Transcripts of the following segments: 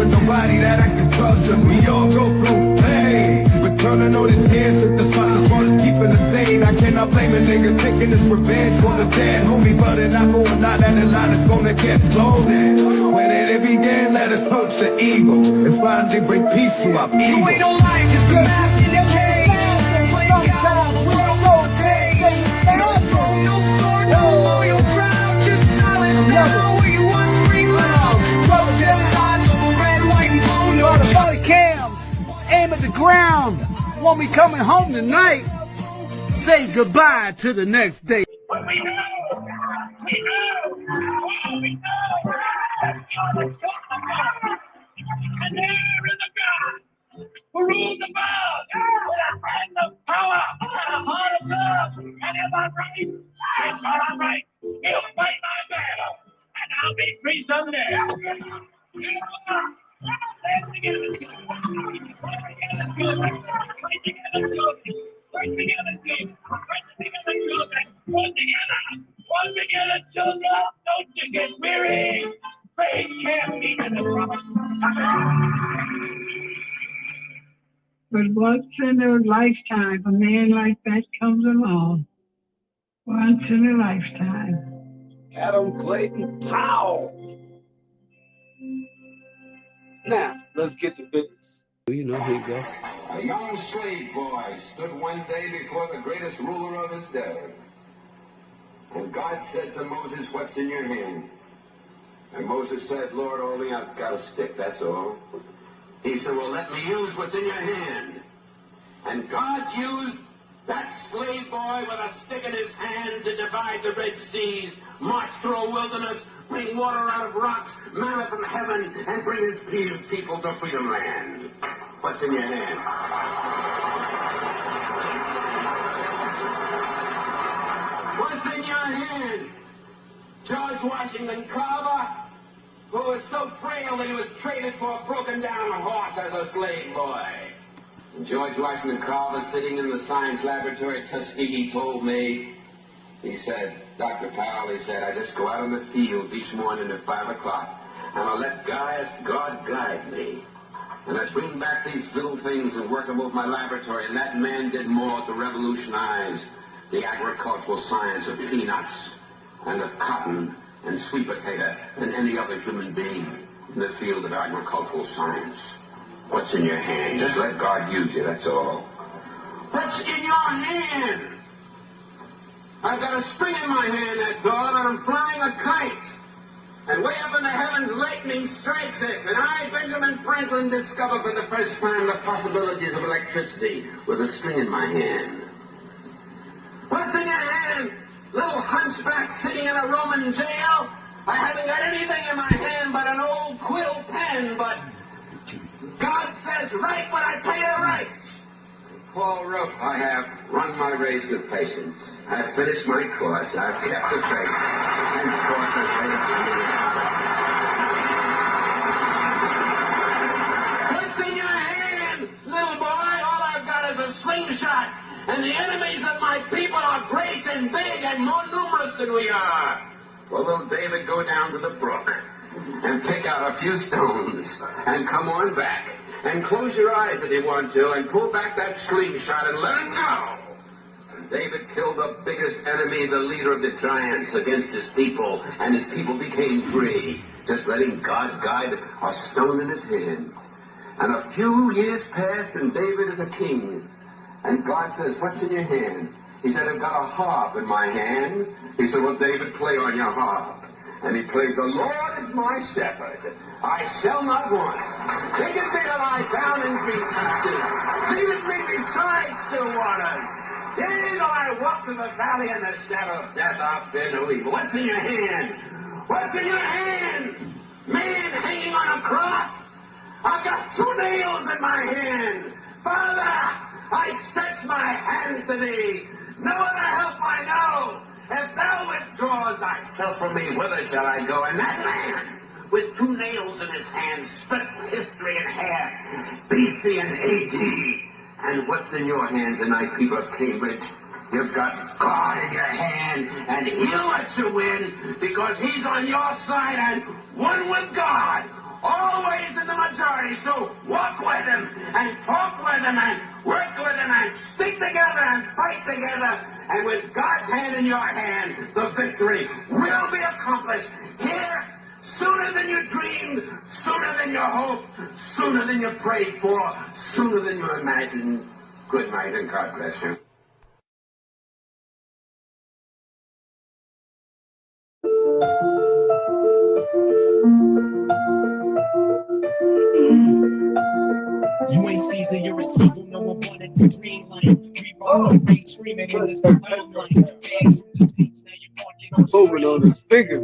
with nobody that I can trust. And we all go through pain, but turning on his hands at the spot as far as keeping us sane. I cannot blame a nigga taking his revenge for the dead homie, but it not going out and the line is gonna get blown. When it began, let us purge the evil and finally bring peace to our people. You ain't no life, just a mask in the cage. Sometimes we so big, No sword, no loyal crowd, just silence now. Where you want scream loud. Just signs of red, white, and blue. all the body cams, aim at the ground. Won't be coming home tonight. Say goodbye to the next day. But we know, and there is a God who rules the world with a hand of power and a heart of love. And if I'm right, if I'm right, he'll fight my battle, and I'll be free someday. Let's together. One together, children, don't you get weary. Faith can't be in the promise. But once in a lifetime, a man like that comes along. Once in a lifetime. Adam Clayton Powell. Now, let's get to business. You know, here you go. A young slave boy stood one day before the greatest ruler of his day. And God said to Moses, "What's in your hand?" And Moses said, "Lord, only I've got a stick, that's all." He said, "Well, let me use what's in your hand." And God used that slave boy with a stick in his hand to divide the Red Seas, march through a wilderness, bring water out of rocks, manna from heaven, and bring his people to freedom land. What's in your hand? What's in your hand? George Washington Carver, who was so frail that he was traded for a broken-down horse as a slave boy. And George Washington Carver, sitting in the science laboratory at Tuskegee, told me, he said, "Dr. Powell," he said, "I just go out in the fields each morning at 5 o'clock, and I let God guide me. And I bring back these little things and work them over my laboratory, and that man did more to revolutionize the agricultural science of peanuts and of cotton and sweet potato than any other human being in the field of agricultural science." What's in your hand? Just let God use you, that's all. What's in your hand? I've got a string in my hand, that's all, and I'm flying a kite. And way up in the heavens, lightning strikes it. And I, Benjamin Franklin, discover for the first time the possibilities of electricity with a string in my hand. What's in your hand? Little hunchback sitting in a Roman jail? I haven't got anything in my hand but an old quill pen, but God says, write what I tell you to write. Paul wrote, "I have run my race with patience. I have finished my course. I have kept the faith. Henceforth is laid up to me." What's in your hand, little boy? All I've got is a slingshot. And the enemies of my people are great and big and more numerous than we are. Well, will David go down to the brook and pick out a few stones and come on back and close your eyes if you want to and pull back that slingshot and let it go? And David killed the biggest enemy, the leader of the giants, against his people, and his people became free, just letting God guide a stone in his hand. And a few years passed, and David is a king. And God says, "What's in your hand?" He said, "I've got a harp in my hand." He said, "Well, David, play on your harp." And he played, "The Lord is my shepherd. I shall not want. Maketh me to lie down in green pastures. Leadeth me beside still waters. Yea, though I walk through the valley in the shadow of death, I'll fear no evil." What's in your hand? What's in your hand? Man hanging on a cross? I've got 2 nails in my hand. Father, I stretch my hands to thee. No other help I know. If thou withdraws thyself from me, whither shall I go? And that man, with 2 nails in his hand, split history in half, BC and AD. And what's in your hand tonight, people of Cambridge? You've got God in your hand, and he'll let you win, because he's on your side, and one with God always in the majority. So walk with them and talk with them and work with them and stick together and fight together. And with God's hand in your hand, the victory will be accomplished here sooner than you dreamed, sooner than you hoped, sooner than you prayed for, sooner than you imagined. Good night and God bless you. You ain't Caesar, you're a symbol, no one wanted to dream like. We both are great screaming in this limelight. Moving on the speakers.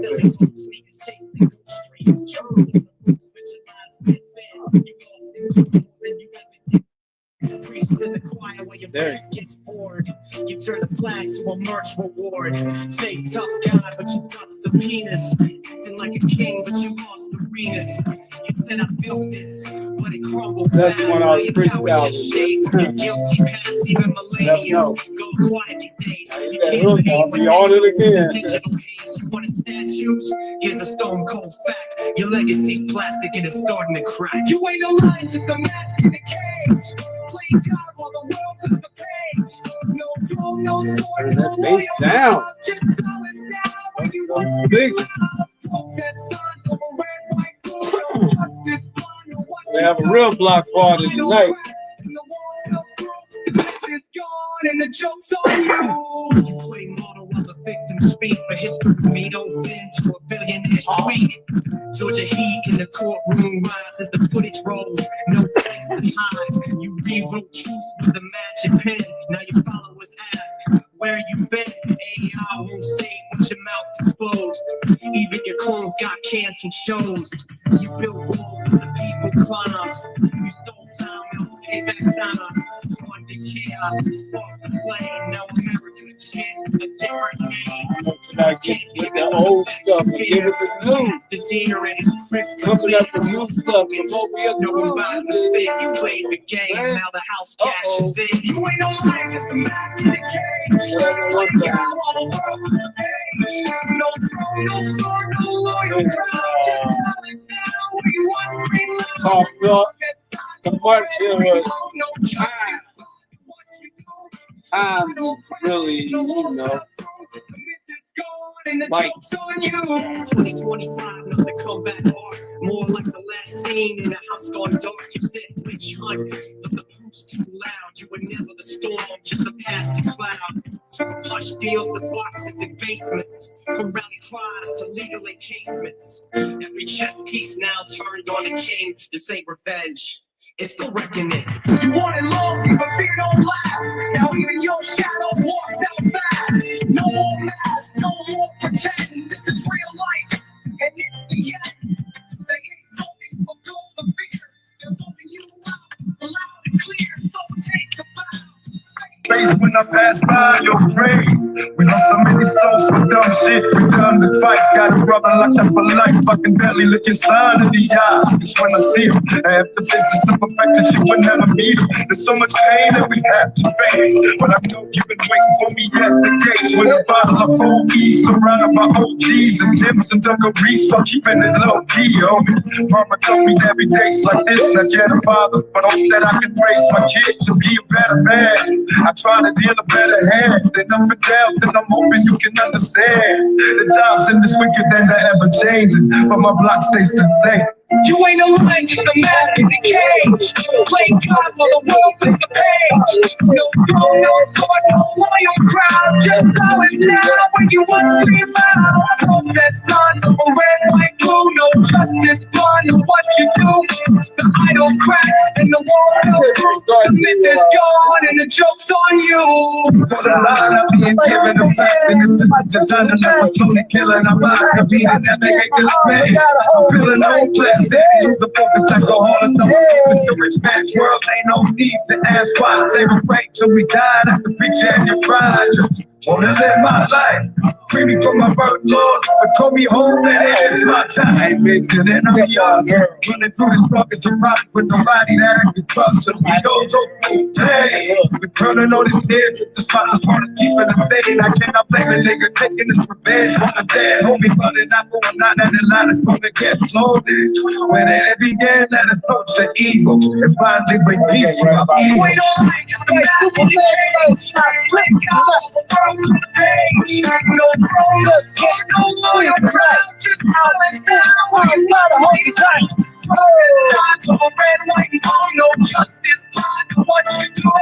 Preach to the choir where your voice gets bored. You turn the flag to a merch reward. Say tough guy, but you got subpoenas. Acting like a king, but you lost the arenas. You said I built this, but it crumbled. That's when I was freestyling. You're guilty past even millennials. Go quiet these days. You can't I'll be on it again. digital haze. You want statues? Here's a stone cold fact. Your legacy's plastic and it's starting to crack. You ain't alive, just a mask in the cage. Playing God while the world is the page. No throne, no sword, no Face down. just tell it now when you want Big. We have a real block party tonight. And the joke's on you. You play model while the victims speak, but history me don't bend to a billionaire's tweet. Georgia heat in the courtroom rise as the footage rolls. No place to hide. You rewrote truth with a magic pen. Now your followers ask, where you been? AI won't say once your mouth exposed. Even your clones got canceled shows. You built walls for the people climb. You stole time, no payback time. Chaos, spark the flame. Now America chants a different name. With the old stuff and give it the new. Coming up with new stuff. No one buys the spin. You played the game. Now the house cashes in. You ain't no life, just a mask in the cage. Play God while the world is the page. No throne, no sword, no loyal crowd. Just tell it now where you want to be Talk up. The march here was time really, you know, like 2025, nothing comeback art. More like the last scene in a house gone dark. You said witch hunt, but the proof's too loud. You were never the storm, just a passing cloud. Hush deals, the boxes and basements. From rally cries to legal encasements. Every chess piece now turned on the king. This ain't revenge. It's the reckoning. You wanted loyalty, but fear don't last. Now even your shadow walks out fast. No more masks, no more pretend. This is real life, and it's the end. They ain't voting for gold or fear. They're voting you out, loud and clear. So take a bow. When I pass by your grave, we lost so many souls for dumb shit. Redundant fights, got a brother locked up for life. I can barely look his son in the eye. It's when I see him. I have the business of perfection, she would never meet him. There's so much pain that we have to face, but I know you've been waiting for me at the gates with a bottle of OE, surrounded by OGs and dips and dungarees, so keeping it low key, homie. Mama told me every day's like this, not yet a father, but hope that I can raise my kids to be a better man. I try to deal a better hand than up and down, and I'm hoping you can understand. The times in this wicked and they're ever changing, but my block stays the same. You ain't alive, just a mask in the cage. Play God while the world is the page. No throne, no sword, no loyal crowd. Just silence now when you want to scream out. Protest signs of a red, white, blue. No justice, fun, what you do. The idol crack and the walls fell through. The myth is gone and the joke's on you. For the line I'm being given a fact, and it's just designed to let my slowly killing. I'm out to be a navigate this man. I'm feeling old class. It's a focus alcoholic, I'm keeping the rich man's world. Ain't no need to ask why. They were right till we died. I can preach and your pride. Just wanna live my life. free me from my birth, Lord. But call me home, that it is my time. Bigger than I'm young. Running through this bucket of rocks with nobody that I can trust. And we go so hey, we turning on his head. The spot is part of keeping the sane. I cannot blame a nigga taking his revenge from the dead. Homie, but it not going on and the line is gonna get loaded. When it began, let us approach the evil and finally bring peace from our evil. We don't like just a massive change. Click out the world of the day. No progress, no loyal crowd. Just how it's down. You gotta hold it tight. Signs of a red, white, and blue. No justice, blind. What you do? I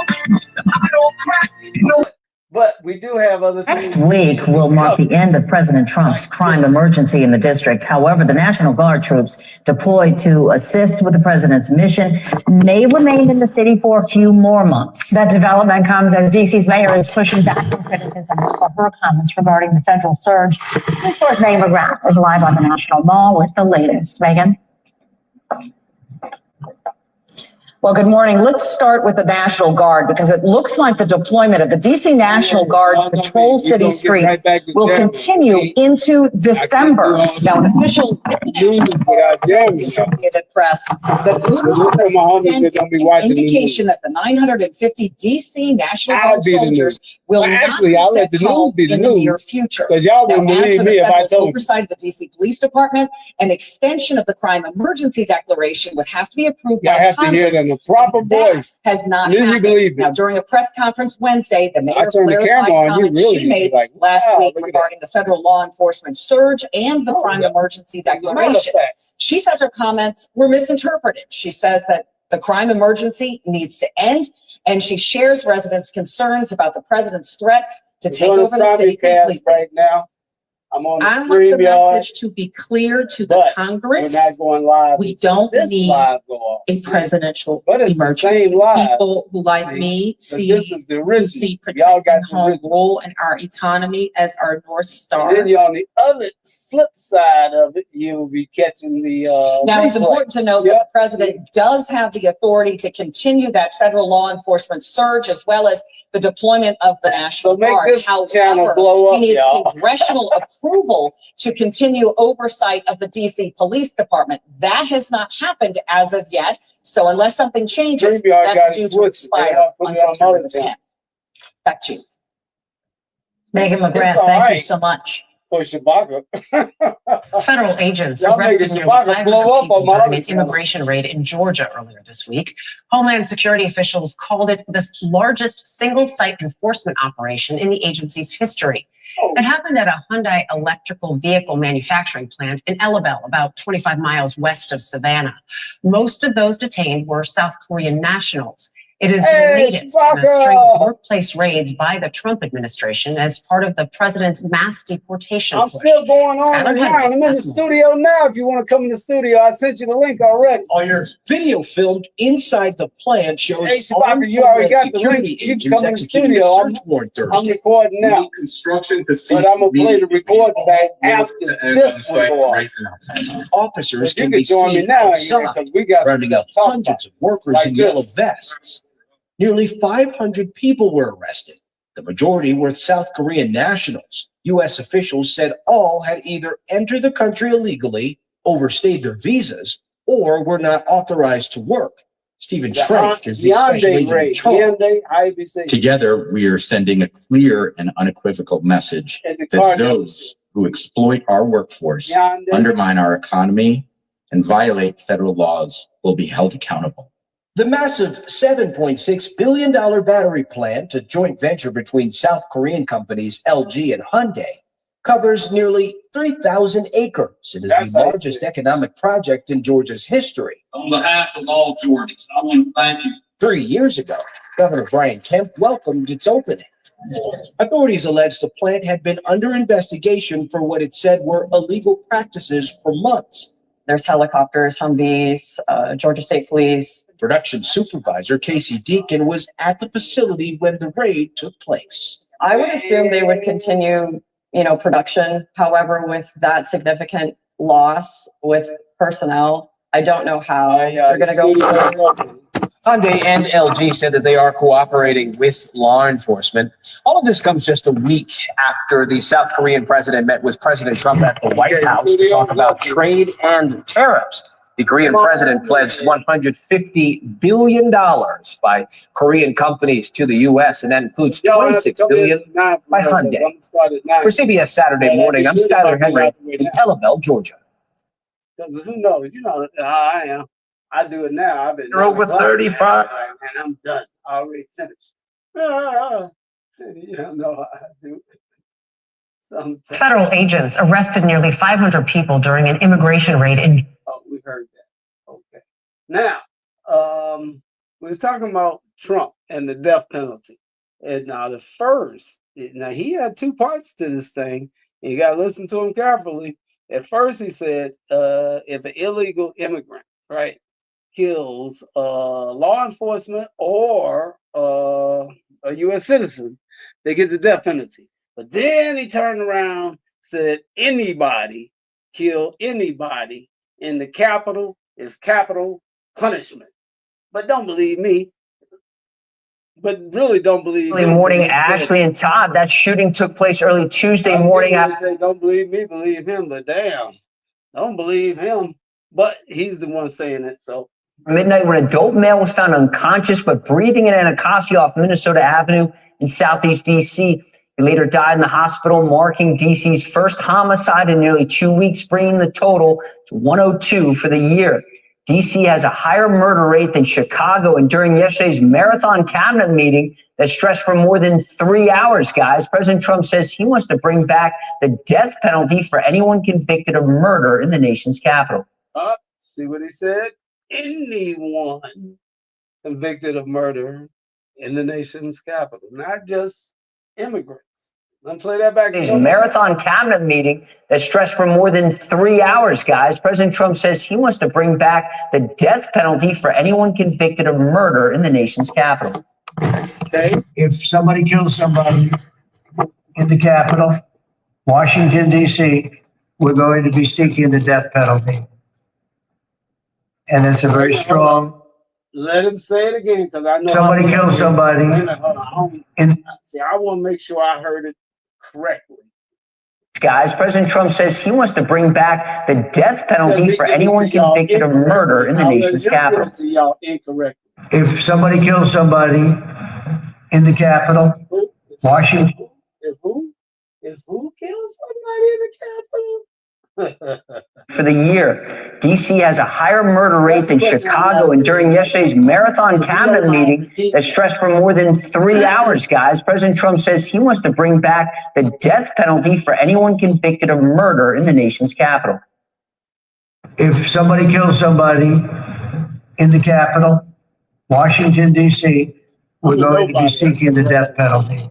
don't crack. You know. But we do have other things. Next week will mark the end of President Trump's crime emergency in the district. However, the National Guard troops deployed to assist with the president's mission may remain in the city for a few more months. That development comes as DC's mayor is pushing back on criticism for her comments regarding the federal surge. This story's Megan McGrath is live on the National Mall with the latest. Megan? Well, good morning. Let's start with the National Guard because it looks like the deployment of the DC National Guard to patrol city streets will continue into December. Now, an official Associated Press, the indication that the 950 DC National Guard soldiers will not be sent home in the near future. Because y'all wouldn't believe me if I told you. Oversight of the DC Police Department, an extension of the crime emergency declaration would have to be approved by I have to hear Congress. that in the proper That voice. has not Then you happened. believe it. Now, during a press conference Wednesday, the mayor turned the clarified camera on, you comments really she made like, last wow, week look at regarding the federal law enforcement surge and the crime emergency declaration. She says her comments were misinterpreted. She says that the crime emergency needs to end, and she shares residents' concerns about the president's threats to take over the city completely. Right now. I'm on the I want the StreamYard, message to be clear to the but Congress. we're not going live. We don't This need live go off. a presidential But it's the emergency. same live. People who like See, me But see this is the who original. see Y'all got protecting the home original. rule and our economy as our North Star. And then you're on the other flip side of it, you'll be catching the Now, it's replay. important to note that Yep. the president does have the authority to continue that federal law enforcement surge as well as the deployment of the National So make Guard. this channel However, blow up, he needs y'all. congressional approval to continue oversight of the DC Police Department. That has not happened as of yet. So unless something changes, StreamYard got that's it due to twisted. They expire don't put on it on September the another channel. 10th. Back to you. Megan McGrath, all thank you right. so much. For Shabaka. Federal agents Y'all arrested making nearly Shabaka 500 blow up people on my during other an channel. immigration raid in Georgia earlier this week. Homeland Security officials called it the largest single-site enforcement operation in the agency's history. Oh. It happened at a Hyundai electrical vehicle manufacturing plant in Ellabelle, about 25 miles west of Savannah. Most of those detained were South Korean nationals. It is the latest in a string of workplace raids by the Trump administration as part of the president's mass deportation I'm push. still going on Skylar right now. Henry I'm in the has more. studio now. If you want to come in the studio, I sent you the link already. All your video filmed inside the plant shows Hey, Shabaka, you already got the link. You can come in the studio. search warrant I'm Thursday. recording We now. need construction to cease. But I'm gonna play the recording back All after work to end this on one site go off. right now. Officers You can can be join me seen now outside because we got rounding up talk hundreds of workers like in this. yellow vests. Nearly 500 people were arrested. The majority were South Korean nationals. U.S. officials said all had either entered the country illegally, overstayed their visas, or were not authorized to work. Stephen Trank is the special agent in charge. Together, we are sending a clear and unequivocal message And the that Cardinals. those who exploit our workforce, Yonder. undermine our economy, and violate federal laws will be held accountable. The massive $7.6 billion battery plant, a joint venture between South Korean companies LG and Hyundai, covers nearly 3,000 acres. It is That's the largest economic project in Georgia's history. On behalf of all Georgians, I want to thank you. 3 years ago, Governor Brian Kemp welcomed its opening. Authorities alleged the plant had been under investigation for what it said were illegal practices for months. There's helicopters, Humvees, Georgia State Police. Production supervisor Casey Deacon was at the facility when the raid took place. I would assume they would continue, production. However, with that significant loss with personnel, I don't know how they're going to go forward. Hyundai and LG said that they are cooperating with law enforcement. All of this comes just a week after the South Korean president met with President Trump at the White House to talk about trade and tariffs. The Korean president pledged $150 billion by Korean companies to the U.S., and that includes $26 billion by Hyundai. For CBS Saturday Morning, I'm Skyler Henry in Ellaville, Georgia. Because who knows? You know how I am. I do it now. I've been You're over 35. and I'm done. I already finished. You don't know how I do it. Sometimes. Federal agents arrested nearly 500 people during an immigration raid in. Oh, we heard that. Okay. Now, we were talking about Trump and the death penalty. And now now he had two parts to this thing. And you got to listen to him carefully. At first, he said, if an illegal immigrant, right, kills law enforcement or a U.S. citizen, they get the death penalty. But then he turned around, said anybody kill anybody in the Capitol is capital punishment. But don't believe me. But really don't believe Early morning, Ashley and Todd. That shooting took place early Tuesday morning. Say, don't believe me, believe him. But damn, don't believe him. But he's the one saying it. So midnight, when a dope male was found unconscious but breathing in Anacostia off Minnesota Avenue in Southeast D.C. He later died in the hospital, marking D.C.'s first homicide in nearly 2 weeks, bringing the total to 102 for the year. D.C. has a higher murder rate than Chicago, and during yesterday's marathon cabinet meeting that stretched for more than 3 hours, guys, President Trump says he wants to bring back the death penalty for anyone convicted of murder in the nation's capital. See what he said? Anyone convicted of murder in the nation's capital, not just immigrants. Let's play that back. Today's marathon cabinet meeting that stretched for more than 3 hours, guys. President Trump says he wants to bring back the death penalty for anyone convicted of murder in the nation's capital. Okay, if somebody kills somebody in the Capitol, Washington, D.C., we're going to be seeking the death penalty. And it's a very strong. Let him say it again, because I know Somebody kills somebody. See, I want to make sure I heard it correctly. Guys, President Trump says he wants to bring back the death penalty for anyone convicted of murder in the nation's capital. If somebody kills somebody in the Capitol, Washington. If who kills somebody in the Capitol? For the year, D.C. has a higher murder rate than Chicago, and during yesterday's marathon cabinet meeting that stretched for more than 3 hours, guys, President Trump says he wants to bring back the death penalty for anyone convicted of murder in the nation's capital. If somebody kills somebody in the Capitol, Washington, D.C., we're going to be seeking the death penalty.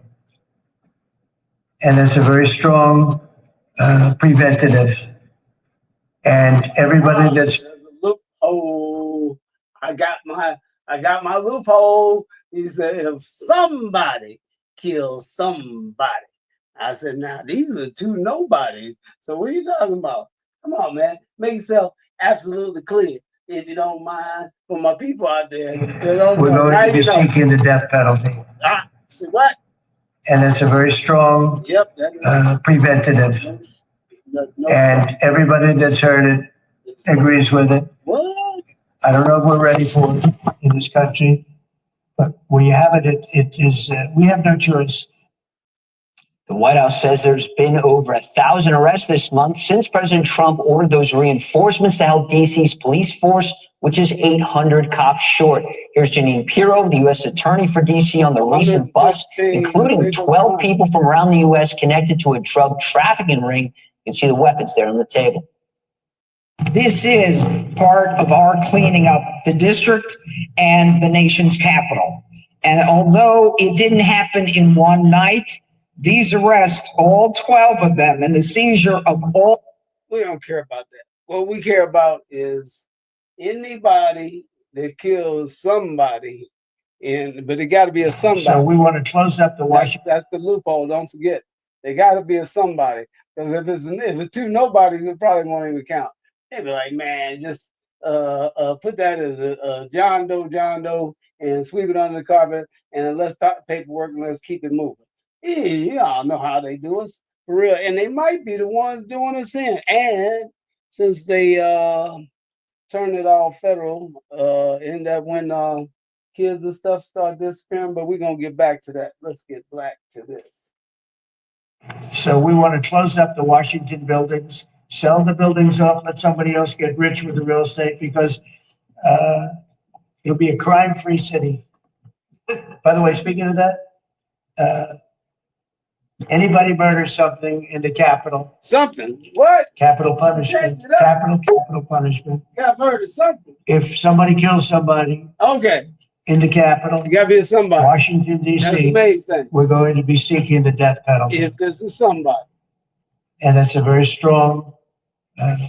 And it's a very strong preventative. And everybody that's loophole. I got my loophole. He said, if somebody kills somebody. I said, now these are two nobodies. So what are you talking about? Come on, man. Make yourself absolutely clear. If you don't mind, for my people out there. We're going to be seeking the death penalty. See what? And it's a very strong preventative. And everybody that's heard it agrees with it. What? I don't know if we're ready for it in this country, but when you have it, it is, we have no choice. The White House says there's been over 1,000 arrests this month since President Trump ordered those reinforcements to help D.C.'s police force, which is 800 cops short. Here's Janine Pirro, the U.S. Attorney for D.C., on the recent bust, including 12 people from around the U.S. connected to a drug trafficking ring. You can see the weapons there on the table. This is part of our cleaning up the district and the nation's capital. And although it didn't happen in one night, these arrests, all 12 of them, and the seizure of all. We don't care about that. What we care about is anybody that kills somebody, but it got to be a somebody. So we want to close up the Washington. That's the loophole. Don't forget, they got to be a somebody. Because if it's two nobodies, it probably won't even count. They'd be like, man, just put that as a John Doe, and sweep it under the carpet, and let's start paperwork and let's keep it moving. Yeah, y'all know how they do it for real, and they might be the ones doing us in. And since they turned it all federal, in that when kids and stuff start disappearing, but we're gonna get back to that. Let's get back to this. So we want to close up the Washington buildings, sell the buildings off, let somebody else get rich with the real estate, because it'll be a crime-free city. By the way, speaking of that, anybody murders something in the Capitol. Something? What? Capital punishment. Capital punishment. Got murdered something. If somebody kills somebody. Okay. In the Capitol. You gotta be somebody. Washington, That's the D.C. main thing. We're going to be seeking the death penalty. If this is somebody. And that's a very strong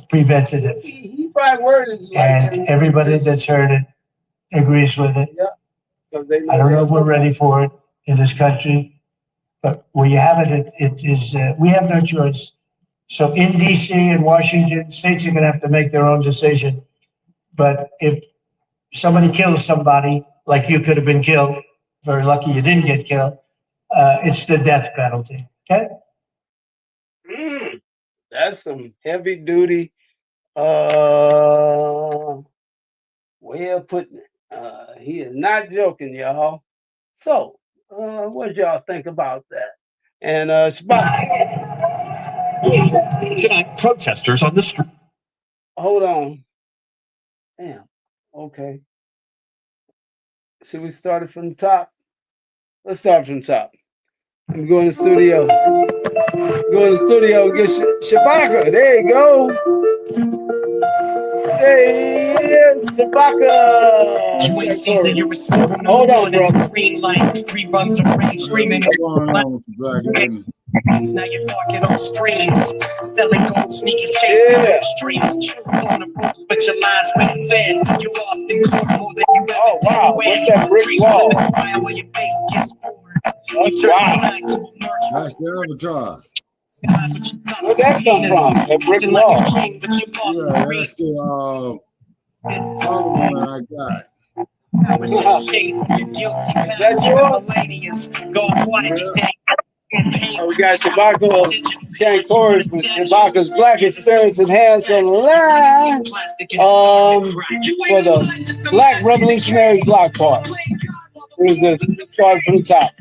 preventative. He probably worded it like And that. everybody that's heard it agrees with it. Yeah. 'Cause they know I don't know if they're we're ready for it in this country, but where you have it, it is, we have no choice. So in DC and Washington, states are gonna have to make their own decision. But if somebody kills somebody, like you could have been killed, very lucky you didn't get killed, it's the death penalty, okay? That's some heavy duty way of putting it. He is not joking, y'all. So, what y'all think about that? And Tonight, protesters on the street. hold on. Damn. Okay. Should we start it from the top? Let's start from the top. I'm going to the studio. Go in the studio and get Shabaka. There you go. There he is, Shabaka. Hold on, bro. Green light, reruns of rage, screaming. Now you're talking on streams, selling gold sneakers, chasing streams, truth on the ropes, but your lies went thin. You lost in court more than you ever did. Wow, what's that brick wall? Where your face gets bored. That's the avatar. Where'd that come from? That brick wall. Yeah, that's the other one I got. That's yours? We got Shabaka saying chorus with Shabaka's Black Experience Enhanced on the line for the Black Revolutionary Block Party. It was started from the top.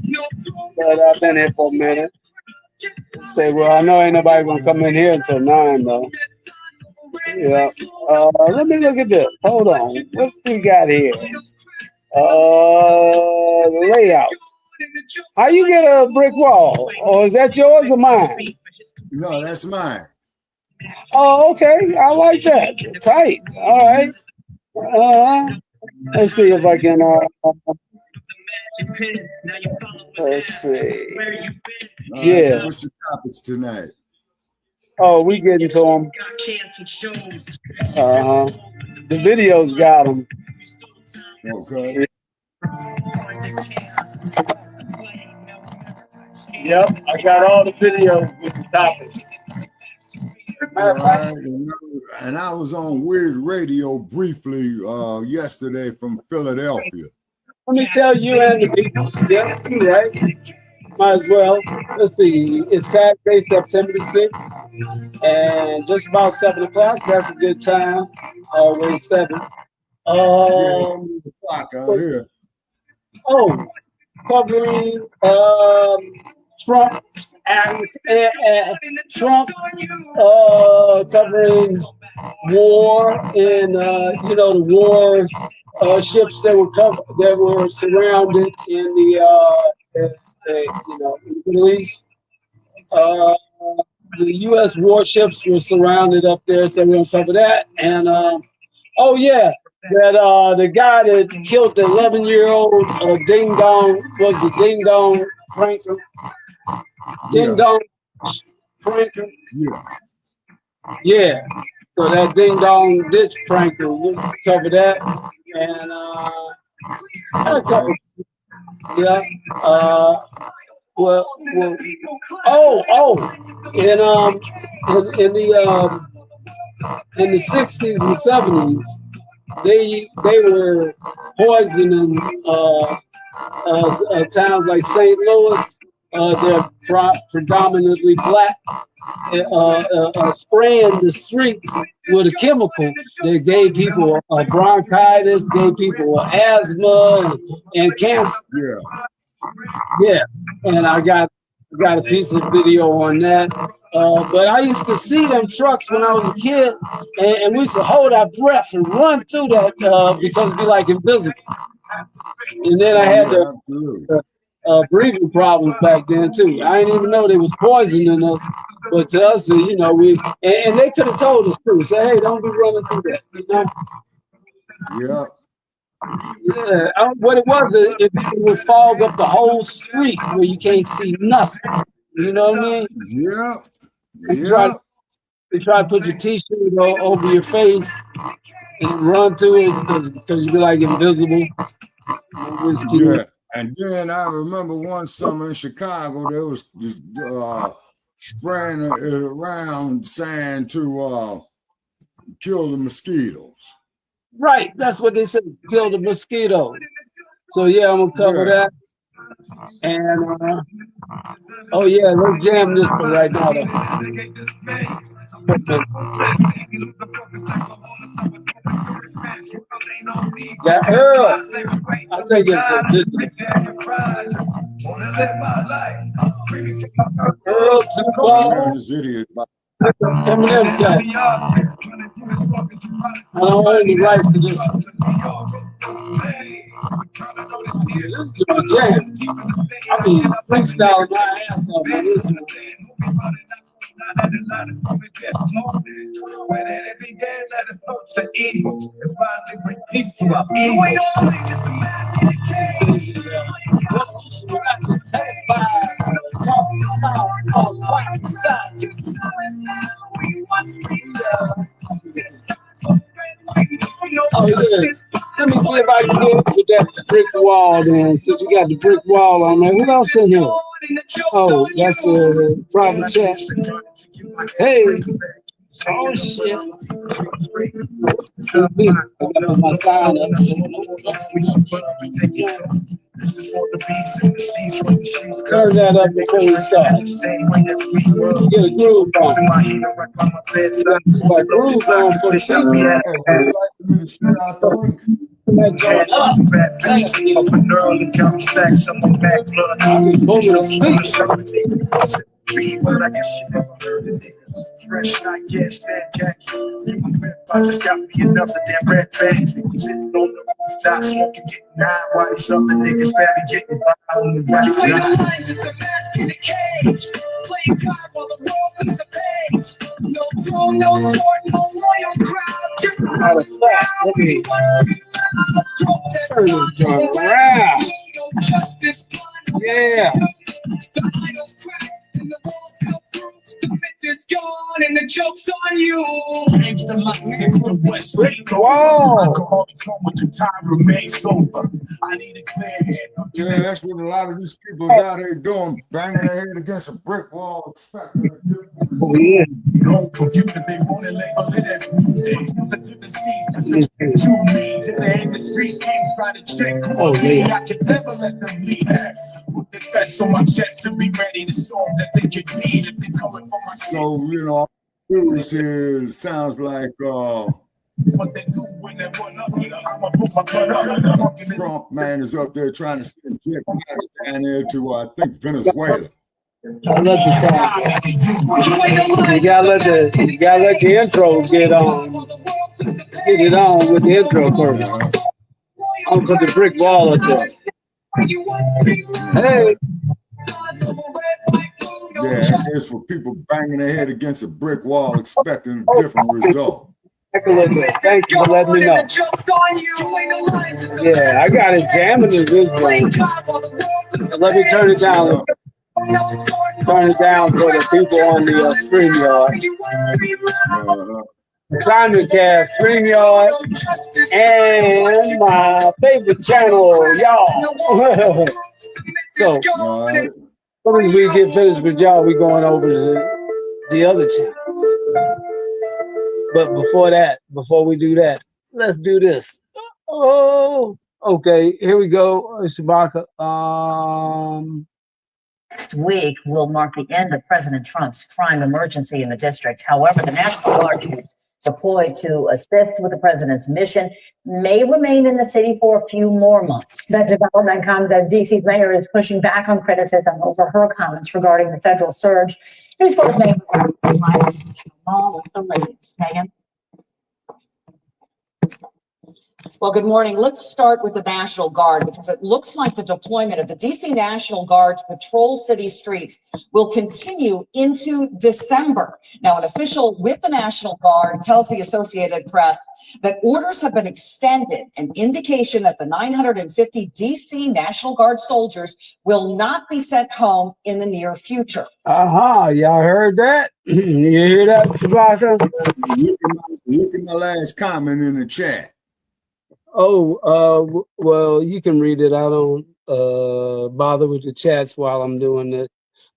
But I've been here for a minute. Say, well, I know ain't nobody gonna come in here until 9 though. Yeah. Let me look at this. Hold on. What we got here? The layout. How you get a brick wall? Or is that yours or mine? No, that's mine. Oh, okay. I like that. Tight. All right. Let's see if I can. Let's see. Yeah. What's your topics tonight? Oh, we getting to them. The videos got them. Okay. Yep, I got all the videos with the topics. All right, and I was on Weird Radio briefly yesterday from Philadelphia. Let me tell you and the people. Yeah, you right. Might as well. Let's see. It's Saturday, September the 6th, and just about 7 o'clock. That's a good time. Always 7. Clock out here. Oh, covering Trump's act, Trump covering war and the war ships that were surrounded in the Middle East. The U.S. warships were surrounded up there, so we're gonna cover that. And the guy that killed the 11-year-old Ding Dong was the Ding Dong pranker. Ding Dong pranker. Yeah. So that Ding Dong ditch pranker, we'll cover that. And I'll cover. Yeah. In the 60s and 70s, they were poisoning towns like St. Louis. They're predominantly black. Spraying the street with a chemical that gave people bronchitis, gave people asthma and cancer. Yeah, and I got a piece of video on that. But I used to see them trucks when I was a kid, and we used to hold our breath and run through that because it'd be like invisible. And then I had the breathing problems back then too. I didn't even know they was poisoning us, but to us, you know, and they could have told us too. Say, hey, don't be running through that. You know? Yeah. What it was, it would fog up the whole street where you can't see nothing. You know what I mean? Yeah. You try to put your t-shirt over your face and run through it because you be like invisible. Yeah. And then I remember one summer in Chicago, there was just spraying it around saying to kill the mosquitoes. Right, that's what they said, kill the mosquitoes. So yeah, I'm gonna cover that. And oh yeah, let's jam this one right now. That Earl, I think it's Earl Tupac. Eminem guy. I don't own the rights to this. This is a jam. I mean, freestyle my ass off on this one. When it began, let us approach the evil and finally bring peace to our evil. Oh yeah. Let me see if I can get with that brick wall then. Since you got the brick wall on there. Who else in here? Oh, that's a private chat. Hey. Oh shit. I got my sign up. Turn that up before we start. Get a groove on. But groove on for the Fresh, I guess that khaki. I just got me another damn red bag. Sitting on the roof, stop smoking, getting high. Why these other niggas barely getting by on the right You ain't side? aligned, just a mask in a cage. Playing God while the world flips the page. No throne, no sword, no royal crown. Just matter of fact, let me turn this around. justice. Yeah. The idols crack and the walls come through. The myth is gone and the joke's on you. Change the lights, it's the West. Whoa. Alcohol is home with the time remains sober. I need a clear head. Yeah, that's what a lot of these people out here doing, banging their head against a brick wall. Oh, yeah. Don't confuse it, they want to label it as music. To deceive, to me, to the industry, kings try to check who Oh, yeah. I can never let them leave. Put the best on my chest to be ready to show them that they can lead if they coming from my shit. So, you know, news here sounds like What they do when they run up, I'ma put my gun up. Trump, man, is up there trying to send jet fighters down there to, I think, Venezuela. I love the time. You gotta let the intro get on. Get it on with the intro first. I'll put the brick wall up there. Hey. Yeah, it's for people banging their head against a brick wall expecting a different result. Thank you for letting me know. Yeah, I got it jamming in this one. Let me turn it down. Turn it down for the people on the StreamYard. Simulcast, StreamYard, and my favorite channel, y'all. So, when we get finished with y'all, we going over to the other channels. But before we do that, let's do this. Oh, okay. Here we go, Shabaka. Next week will mark the end of President Trump's crime emergency in the district. However, the National Guard troops deployed to assist with the president's mission may remain in the city for a few more months. That development comes as DC's mayor is pushing back on criticism over her comments regarding the federal surge. News Force Mayor all the latest. Megan. Well, good morning. Let's start with the National Guard because it looks like the deployment of the DC National Guard to patrol city streets will continue into December. Now, an official with the National Guard tells the Associated Press that orders have been extended, an indication that the 950 DC National Guard soldiers will not be sent home in the near future. Y'all heard that? You hear that, Shabaka? Look at my last comment in the chat. Oh, well, you can read it. I don't bother with the chats while I'm doing this.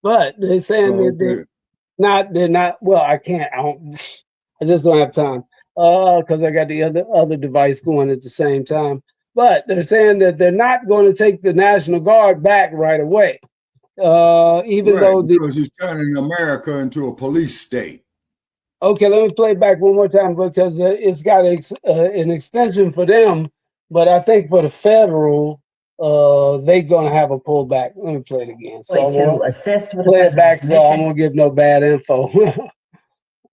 But they're saying that they're not, well, I can't, I just don't have time. Because I got the other device going at the same time. But they're saying that they're not going to take the National Guard back right away. Even though because he's turning America into a police state. Okay, let me play it back one more time because it's got an extension for them, but I think for the federal, they're gonna have a pullback. Let me play it again. So to assist with play the it back, so president's I won't give no bad info.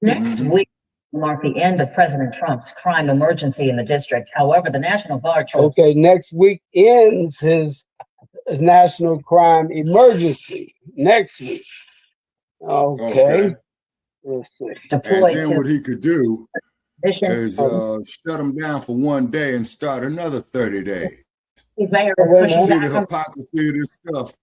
Next week will mark the end of President Trump's crime emergency in the district. However, the National Guard troops. Okay, next week ends his national crime emergency. Next week. Okay. Let's see. And then what he could do is shut them down for one day and start another 30 days. See the hypocrisy of this stuff.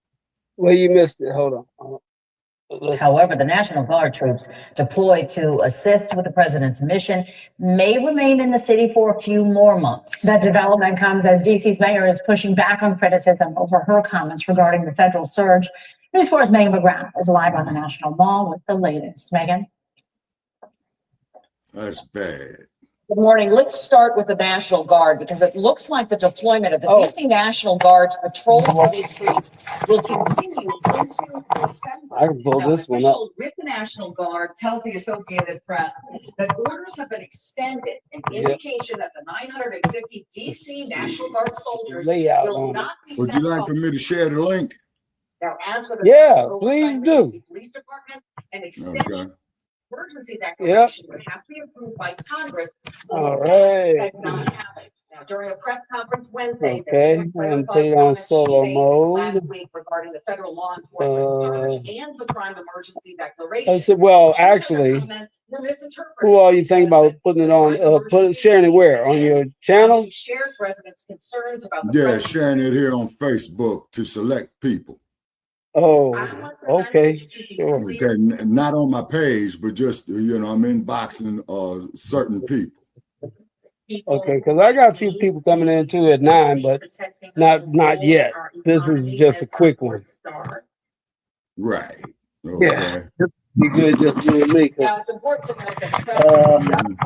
Well, you missed it. Hold on. However, the National Guard troops deployed to assist with the president's mission may remain in the city for a few more months. That development comes as DC's mayor is pushing back on criticism over her comments regarding the federal surge. News 4's Megan McGrath is live on the National Mall with the latest. Megan. That's bad. Good morning. Let's start with the National Guard because it looks like the deployment of the DC National Guard to patrol city streets will continue into December. I can pull this one up. With the National Guard tells the Associated Press that orders have been extended, an indication that the 950 DC National Guard soldiers will not be Would you like for me to share the link? Now, as for the please do. Police Department, an extension emergency declaration would have to be approved by Congress. All right. Now, during a press conference Wednesday, I'm gonna put it on solo mode. last week regarding the federal law enforcement surge and the crime emergency declaration. I said, well, actually, who are you thinking about putting it on? Sharing it where? On your channel? She shares residents' concerns about the Yeah, sharing it here on Facebook to select people. Oh, okay, sure. Okay, not on my page, but just, you know, I'm inboxing certain people. Okay, because I got a few people coming in too at 9, but not yet. This is just a quick one. Right. Okay. Yeah, be good just doing me. Now, it's important to note that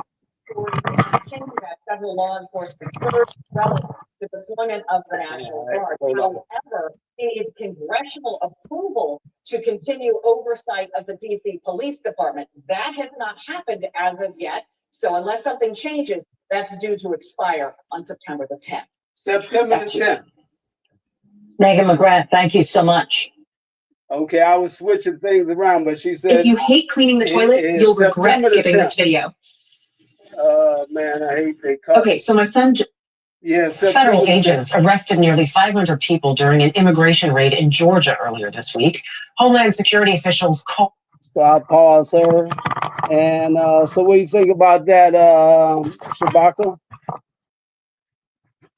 continue that federal law enforcement surge relative to the deployment of the National Guard. However, it is congressional approval to continue oversight of the DC Police Department. That has not happened as of yet. So unless something changes, that's due to expire on September the 10th. September the 10th. Megan McGrath, thank you so much. Okay, I was switching things around, but she said If you hate cleaning the toilet, you'll regret skipping this video. Man, I hate they cut. Okay, so my son, federal agents arrested nearly 500 people during an immigration raid in Georgia earlier this week. Homeland Security officials called. So I'll pause her. And so what do you think about that, Shabaka?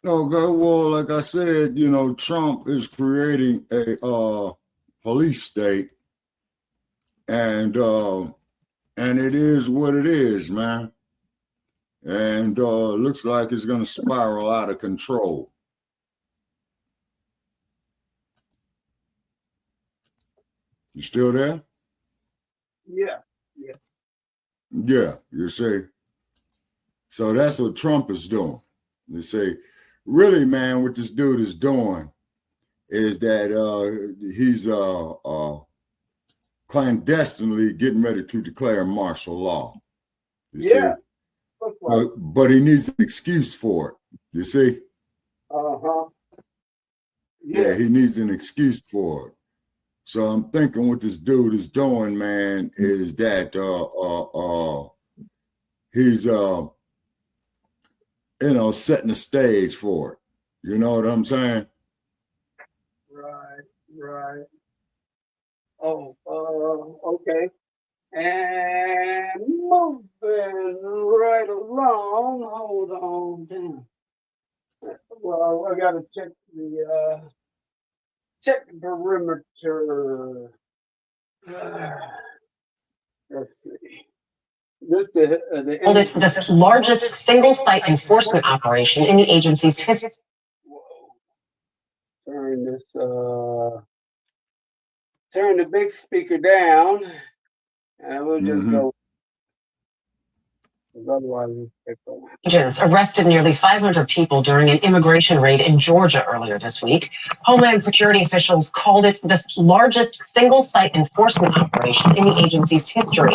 Okay, well, like I said, you know, Trump is creating a police state, and it is what it is, man. And looks like it's going to spiral out of control. You still there? Yeah. Yeah, you see. So that's what Trump is doing. They say, really, man, what this dude is doing is that he's clandestinely getting ready to declare martial law. You Yeah. see? But he needs an excuse for it. You see? Uh-huh. Yeah, he needs an excuse for it. So I'm thinking what this dude is doing, man, is that he's setting the stage for it. You know what I'm saying? Right. Oh, okay. And moving right along. Hold on. Damn. Well, I gotta check the perimeter. Let's see. This Called it the largest single site enforcement operation in the agency's history. Turn this turn the big speaker down, and we'll just go. Otherwise, Agents arrested nearly 500 people during an immigration raid in Georgia earlier this week. Homeland Security officials called it the largest single site enforcement operation in the agency's history.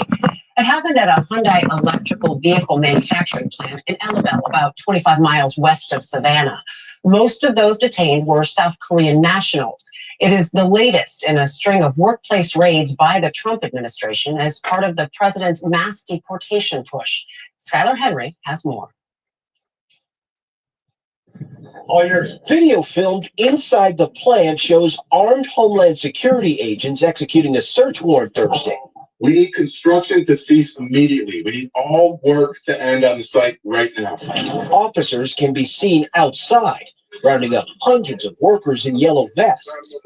It happened at a Hyundai electrical vehicle manufacturing plant in Elabel, about 25 miles west of Savannah. Most of those detained were South Korean nationals. It is the latest in a string of workplace raids by the Trump administration as part of the president's mass deportation push. Skylar Henry has more. Video filmed inside the plant shows armed Homeland Security agents executing a search warrant Thursday. We need construction to cease immediately. We need all work to end on the site right now. Officers can be seen outside, rounding up hundreds of workers in yellow vests.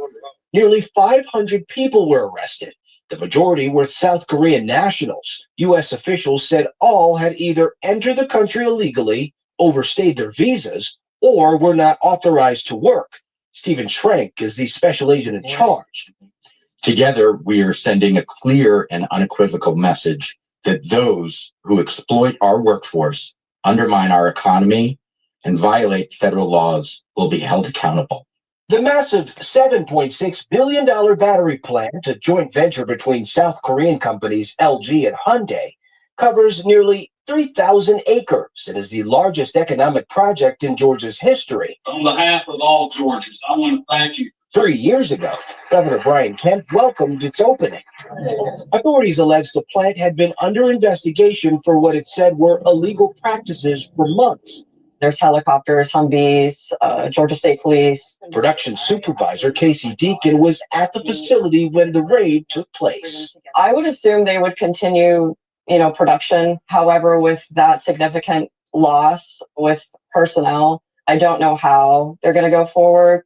Nearly 500 people were arrested. The majority were South Korean nationals. U.S. officials said all had either entered the country illegally, overstayed their visas, or were not authorized to work. Stephen Schrank is the special agent in charge. Together, we are sending a clear and unequivocal message that those who exploit our workforce, undermine our economy, and violate federal laws will be held accountable. The massive $7.6 billion battery plant, a joint venture between South Korean companies LG and Hyundai, covers nearly 3,000 acres and is the largest economic project in Georgia's history. On behalf of all Georgians, I want to thank you. 3 years ago, Governor Brian Kemp welcomed its opening. Authorities alleged the plant had been under investigation for what it said were illegal practices for months. There's helicopters, Humvees, Georgia State Police. Production supervisor Casey Deacon was at the facility when the raid took place. I would assume they would continue, production. However, with that significant loss with personnel, I don't know how they're going to go forward.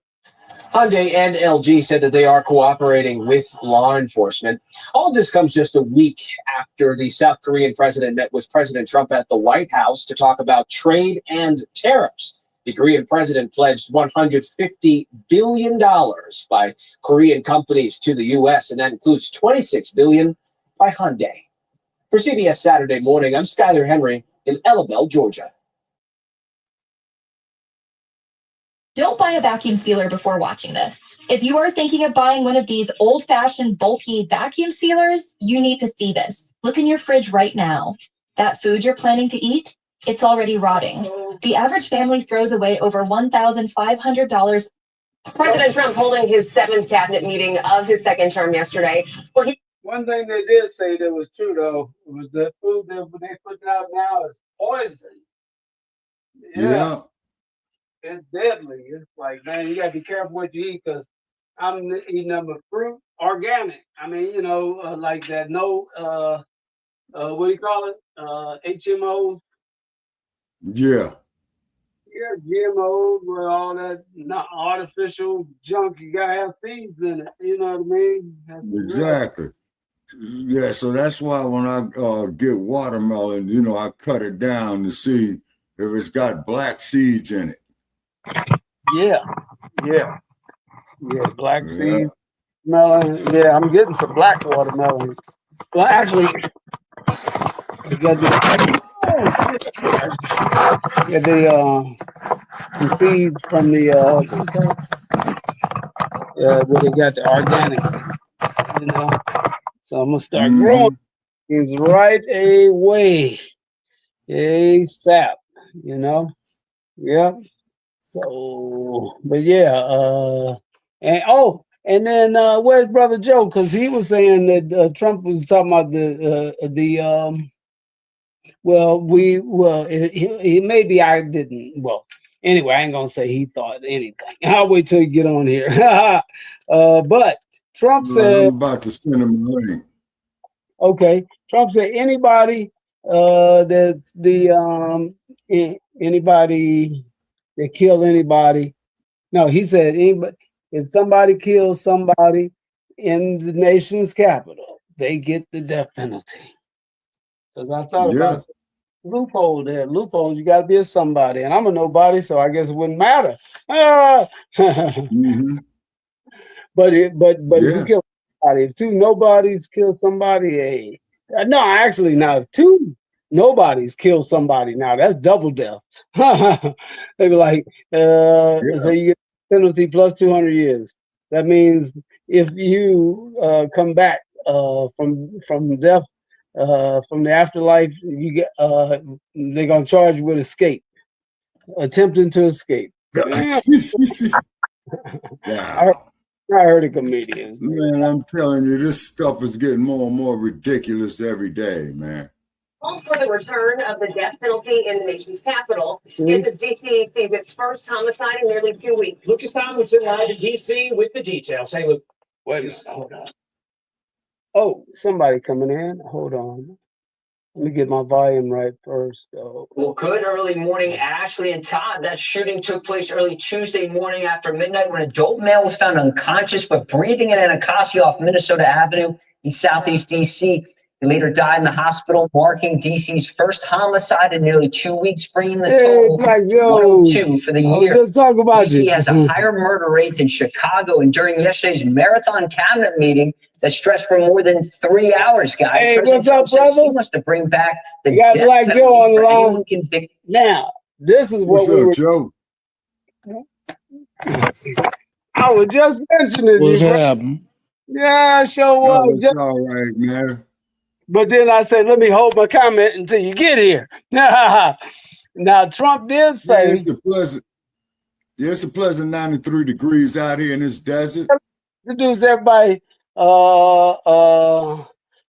Hyundai and LG said that they are cooperating with law enforcement. All of this comes just a week after the South Korean president met with President Trump at the White House to talk about trade and tariffs. The Korean president pledged $150 billion by Korean companies to the U.S., and that includes $26 billion by Hyundai. For CBS Saturday Morning, I'm Skylar Henry in Elabel, Georgia. Don't buy a vacuum sealer before watching this. If you are thinking of buying one of these old-fashioned bulky vacuum sealers, you need to see this. Look in your fridge right now. That food you're planning to eat, it's already rotting. The average family throws away over $1,500. President Trump holding his 7th cabinet meeting of his second term yesterday, where he... One thing they did say that was true, though, was the food that they putting out now is poison. Yeah. It's deadly. It's like, man, you gotta be careful what you eat, because I'm eating them with fruit, organic. I mean, like that. No, what do you call it? HMOs. Yeah. Yeah, GMOs with all that not artificial junk. You gotta have seeds in it. You know what I mean? Exactly. Yeah. So that's why when I get watermelon, I cut it down to see if it's got black seeds in it. Yeah, black seed melon. Yeah, I'm getting some black watermelon. Well, actually, you got get the seeds from the where they got the organics, you know. So I'm gonna start growing things right away, ASAP, you know. Yep. So, but yeah, and then where's Brother Joe? Because he was saying that Trump was talking about he maybe I didn't. Well, anyway, I ain't gonna say he thought anything. I'll wait till you get on here. But Trump said, I'm about to send him a link. okay. Trump said anybody that's anybody that kill anybody. No, he said anybody. If somebody kills somebody in the nation's capital, they get the death penalty. Because I thought about the loophole there. Loopholes, you got to be a somebody. And I'm a nobody, so I guess it wouldn't matter. But if you kill somebody, if two nobodies kill somebody, hey. No, actually, now, if two nobodies kill somebody, now that's double death. They be like, so you get penalty plus 200 years. That means if you come back from death, from the afterlife, you get they're gonna charge you with escape, attempting to escape. I heard of comedians. Man, I'm telling you, this stuff is getting more and more ridiculous every day, man. Call for the return of the death penalty in the nation's capital. As DC sees its first homicide in nearly 2 weeks. Lucas Tomlinson live in DC with the details. Hey, Luke. Wait a minute. Hold on. Oh, somebody coming in. Hold on. Let me get my volume right first, though. Well, good early morning, Ashley and Todd. That shooting took place early Tuesday morning after midnight when an adult male was found unconscious but breathing in Anacostia off Minnesota Avenue in Southeast DC. He later died in the hospital, marking DC's first homicide in nearly 2 weeks, bringing the total 102 for the year. Let's talk about DC has a higher murder rate than Chicago, and during yesterday's marathon cabinet meeting that stretched for more than 3 hours, guys. Hey, President what's up, Trump says he brothers? wants to bring back the You got death Black Joe on the penalty for line. anyone convicted. Now, this is what What's we up, were. Joe? I was just mentioning. What's happening? Yeah, sure Oh, was. it's all right, man. But then I said, let me hold my comment until you get here. Now, Trump did say. Yeah, it's a pleasant 93 degrees out here in this desert. Introduce everybody to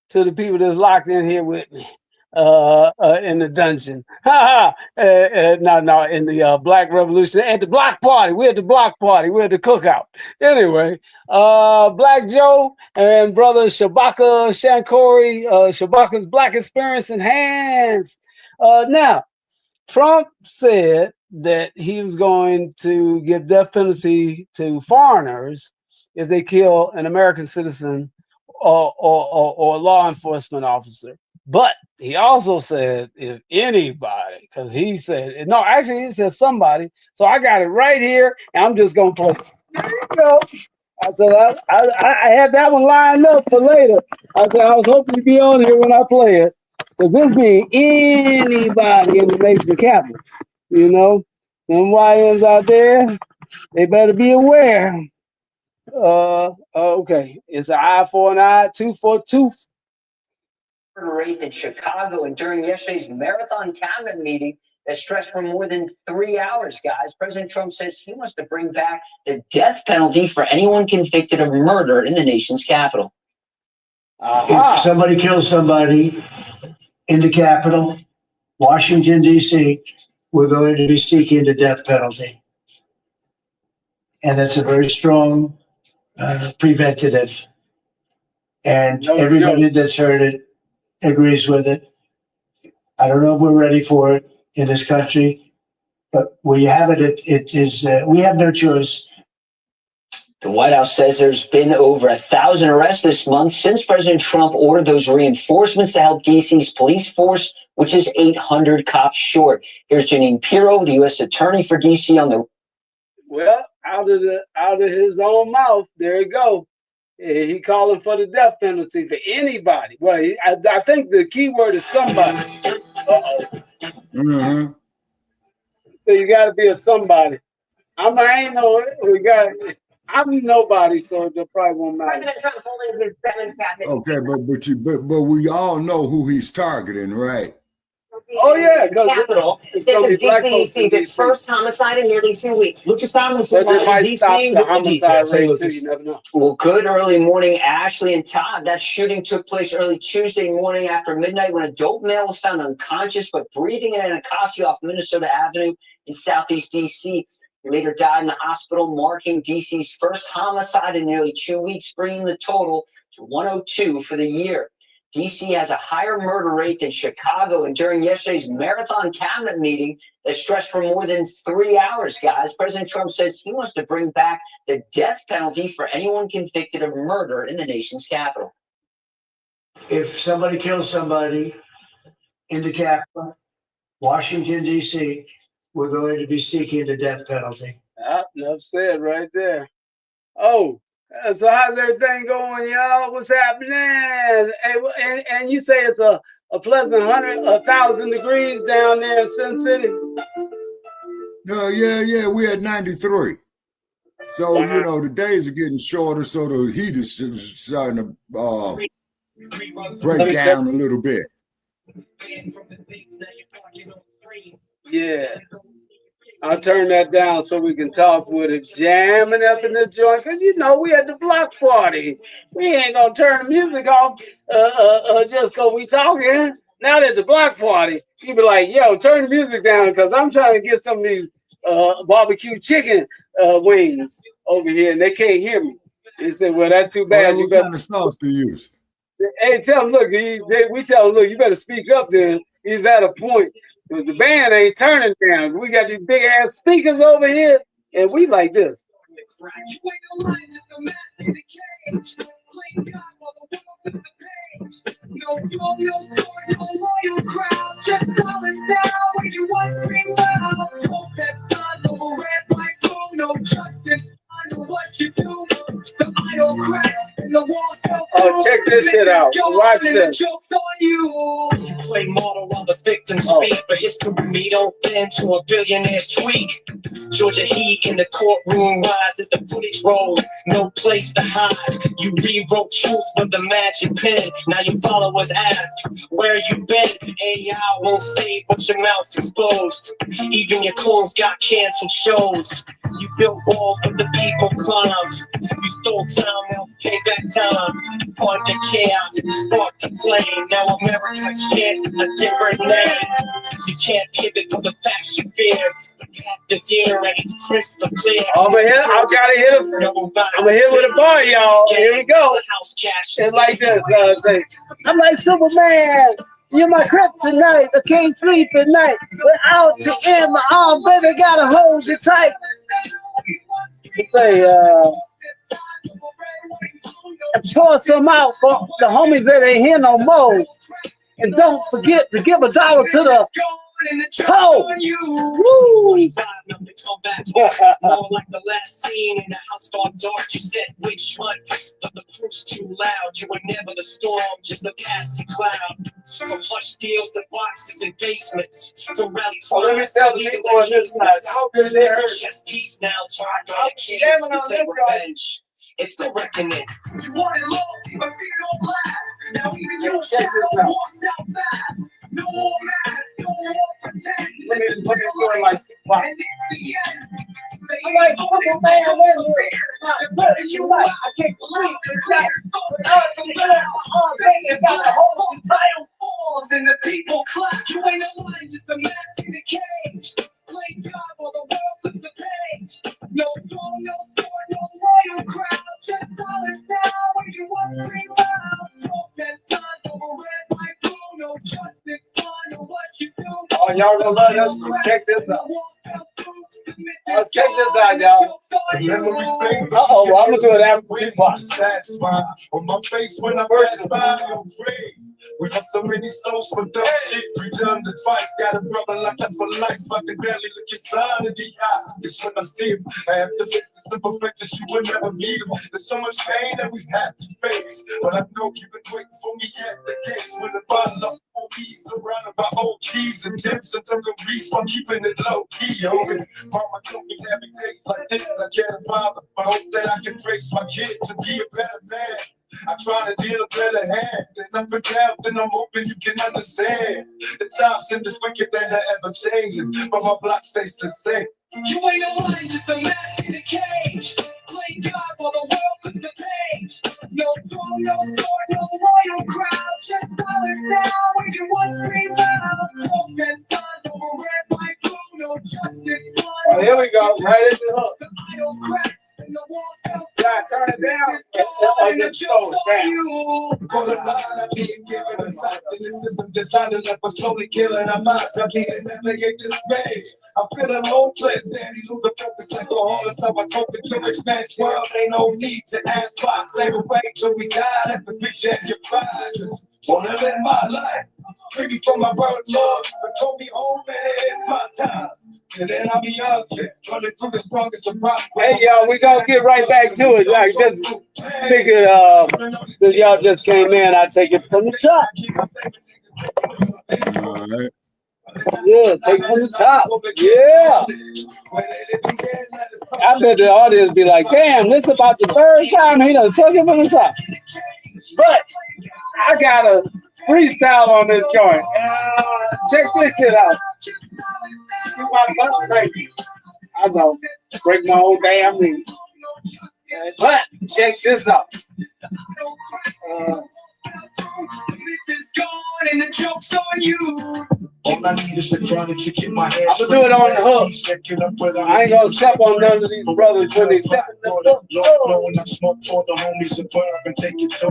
the people that's locked in here with me in the dungeon. No, in the Black Revolution, at the block party. We're at the block party. We're at the cookout. Anyway, Black Joe and brother Shabaka Shankori, Shabaka's Black Experience Enhanced. Now, Trump said that he was going to give death penalty to foreigners if they kill an American citizen or a law enforcement officer. But he also said if anybody, because he said, no, actually he said somebody. So I got it right here, and I'm just going to play. There you go. I said, I had that one lined up for later. I said, I was hoping to be on here when I play it. Because this means anybody in the nation capital, you know, them YNs out there, they better be aware. Okay, it's an eye for an eye, tooth for a tooth. Rate in Chicago, and during yesterday's marathon cabinet meeting that stretched for more than 3 hours, guys, President Trump says he wants to bring back the death penalty for anyone convicted of murder in the nation's capital. If somebody kills somebody in the Capitol, Washington, D.C., we're going to be seeking the death penalty. And that's a very strong preventative. And everybody that's heard it agrees with it. I don't know if we're ready for it in this country, but where you have it, it is, we have no choice. The White House says there's been over 1,000 arrests this month since President Trump ordered those reinforcements to help DC's police force, which is 800 cops short. Here's Janine Pirro, the U.S. Attorney for DC on the. Well, out of his own mouth, there you go. He calling for the death penalty for anybody. Well, I think the key word is somebody. Mm-hmm. So you got to be a somebody. I ain't no. I'm nobody, so it probably won't matter. President Trump holding his 7th cabinet. Okay, but we all know who he's targeting, right? Oh yeah, Capital. DC sees its first homicide in nearly 2 weeks. Lucas Thomas, But it might stop the homicide rate too. You never know. Well, good early morning, Ashley and Todd. That shooting took place early Tuesday morning after midnight when a dope male was found unconscious but breathing in Anacostia off Minnesota Avenue in Southeast DC. He later died in the hospital, marking DC's first homicide in nearly 2 weeks, bringing the total to 102 for the year. DC has a higher murder rate than Chicago, and during yesterday's marathon cabinet meeting that stretched for more than 3 hours, guys, President Trump says he wants to bring back the death penalty for anyone convicted of murder in the nation's capital. If somebody kills somebody in the Capitol, Washington, D.C., we're going to be seeking the death penalty. Enough said right there. Oh, so how's everything going, y'all? What's happening? And you say it's a pleasant 1,000 degrees down there in Sin City? No, yeah, we at 93. So, you know, the days are getting shorter, so the heat is starting to break down a little bit. Yeah. I'll turn that down so we can talk with it. Jamming up in the joint. Because, you know, we at the block party. We ain't going to turn the music off just because we talking. Now that the block party, you be like, yo, turn the music down because I'm trying to get some of these barbecue chicken wings over here, and they can't hear me. They said, well, that's too bad. Well, what kind of sauce to use? Hey, tell them, look, we tell them, look, you better speak up then. He's at a point. Because the band ain't turning down. We got these big ass speakers over here, and we like this. Oh, check this shit out. Watch this. Play model while the victims speak, but history me don't bend to a billionaire's tweak. Georgia heat in the courtroom rises, the footage rolls, no place to hide. You rewrote truth with the magic pen. Now your followers ask, where you been? AI won't save, but your mouth's exposed. Even your clones got canceled shows. You built walls, but the people climbed. You stole time, now pay back time. On the chaos, spark the flame. Now America shares a different name. You can't pivot from the facts you fear. The past is here and it's crystal clear. I'm gonna hit with a bar, y'all. Here we go. It's like this. I'm like Superman. You're my kryptonite. I can't sleep at night. Without you in my arm, baby, gotta hold you tight. Say, pour some out for the homies that ain't here no more. And don't forget to give $1 to the hoe. Woo! More like the last scene in the house gone dark. You said witch hunt, but the proof's too loud. You were never the storm, just a passing cloud. From hush deals to boxes and basements. So rally let me tell the people on this side. How good they hurt. Just peace now, try to kill to say revenge. It's the reckoning. You wanted loyalty, but fear don't last. Now even your shadow walks out fast. No more masks, no more pretend. Let me do it like wow. And it's the end. I'm like Superman, what you like? I can't believe it. Got a whole title falls and the people clap. You ain't a lion, just a mask in a cage. Play God while the world flips the page. No throne, no sword, no loyal crowd. Just silence now when you want to scream loud. Protest signs over red, white, blue. No justice, fun, or what you do. Oh, y'all gonna love us. Check this out. Check this out, y'all. Uh-oh, I'm gonna do it after Tupac. Satisfied on my face when I pass by your grave. We got so many souls for dumb shit. Redundant advice. Got a brother locked up for life. I can barely look his son in the eyes. It's when I see him. I have to face the simple fact that you will never meet him. There's so much pain that we have to face. But I know you've been waiting for me at the gates. With a bottle of OBs surrounded by old keys and tips and dungarees while keeping it low key. Homie, mama told me to have it taste like this. I can't father, but hope that I can trace my kid to be a better man. I try to deal a better hand than up and down, then I'm hoping you can understand. The times in this wicked that are ever changing, but my block stays the same. You ain't a lion, just a mask in a cage. Play God while the world puts the page. No throne, no sword, no loyal crowd. Just silence now when you want scream loud. Protest signs over red, white, blue. No justice, blood. Oh, here we go. Right at the hook. The idols crack and the walls fell. Yeah, turn it down. And the joke's on you. For the line I'm being given a fact in the system designed us for slowly killing our minds. I'm being navigate this space. I'm feeling hopeless and he lose the focus like a horse. So I told the Jewish man's world ain't no need to ask why. Slave away till we die. That's the vision you pride. Just wanna live my life. Free me from my birth, Lord. But told me home and it's my time. And then I'll be yours, running through the strongest surprise. Hey, y'all, we gonna get right back to it. Like, just figured, since y'all just came in, I'd take it from the top. All right. Yeah, take it from the top. Yeah. I bet the audience be like, damn, this is about the third time he done took it from the top. But I got a freestyle on this joint. Check this shit out. My butt crazy. I know, break my own damn knee. But check this out. And the joke's on you. All I need is the trying to kick my head. I'm gonna do it on the hook. I ain't gonna step on none of these brothers when they step in the hook. Blowing up smoke for the homies above and take it to.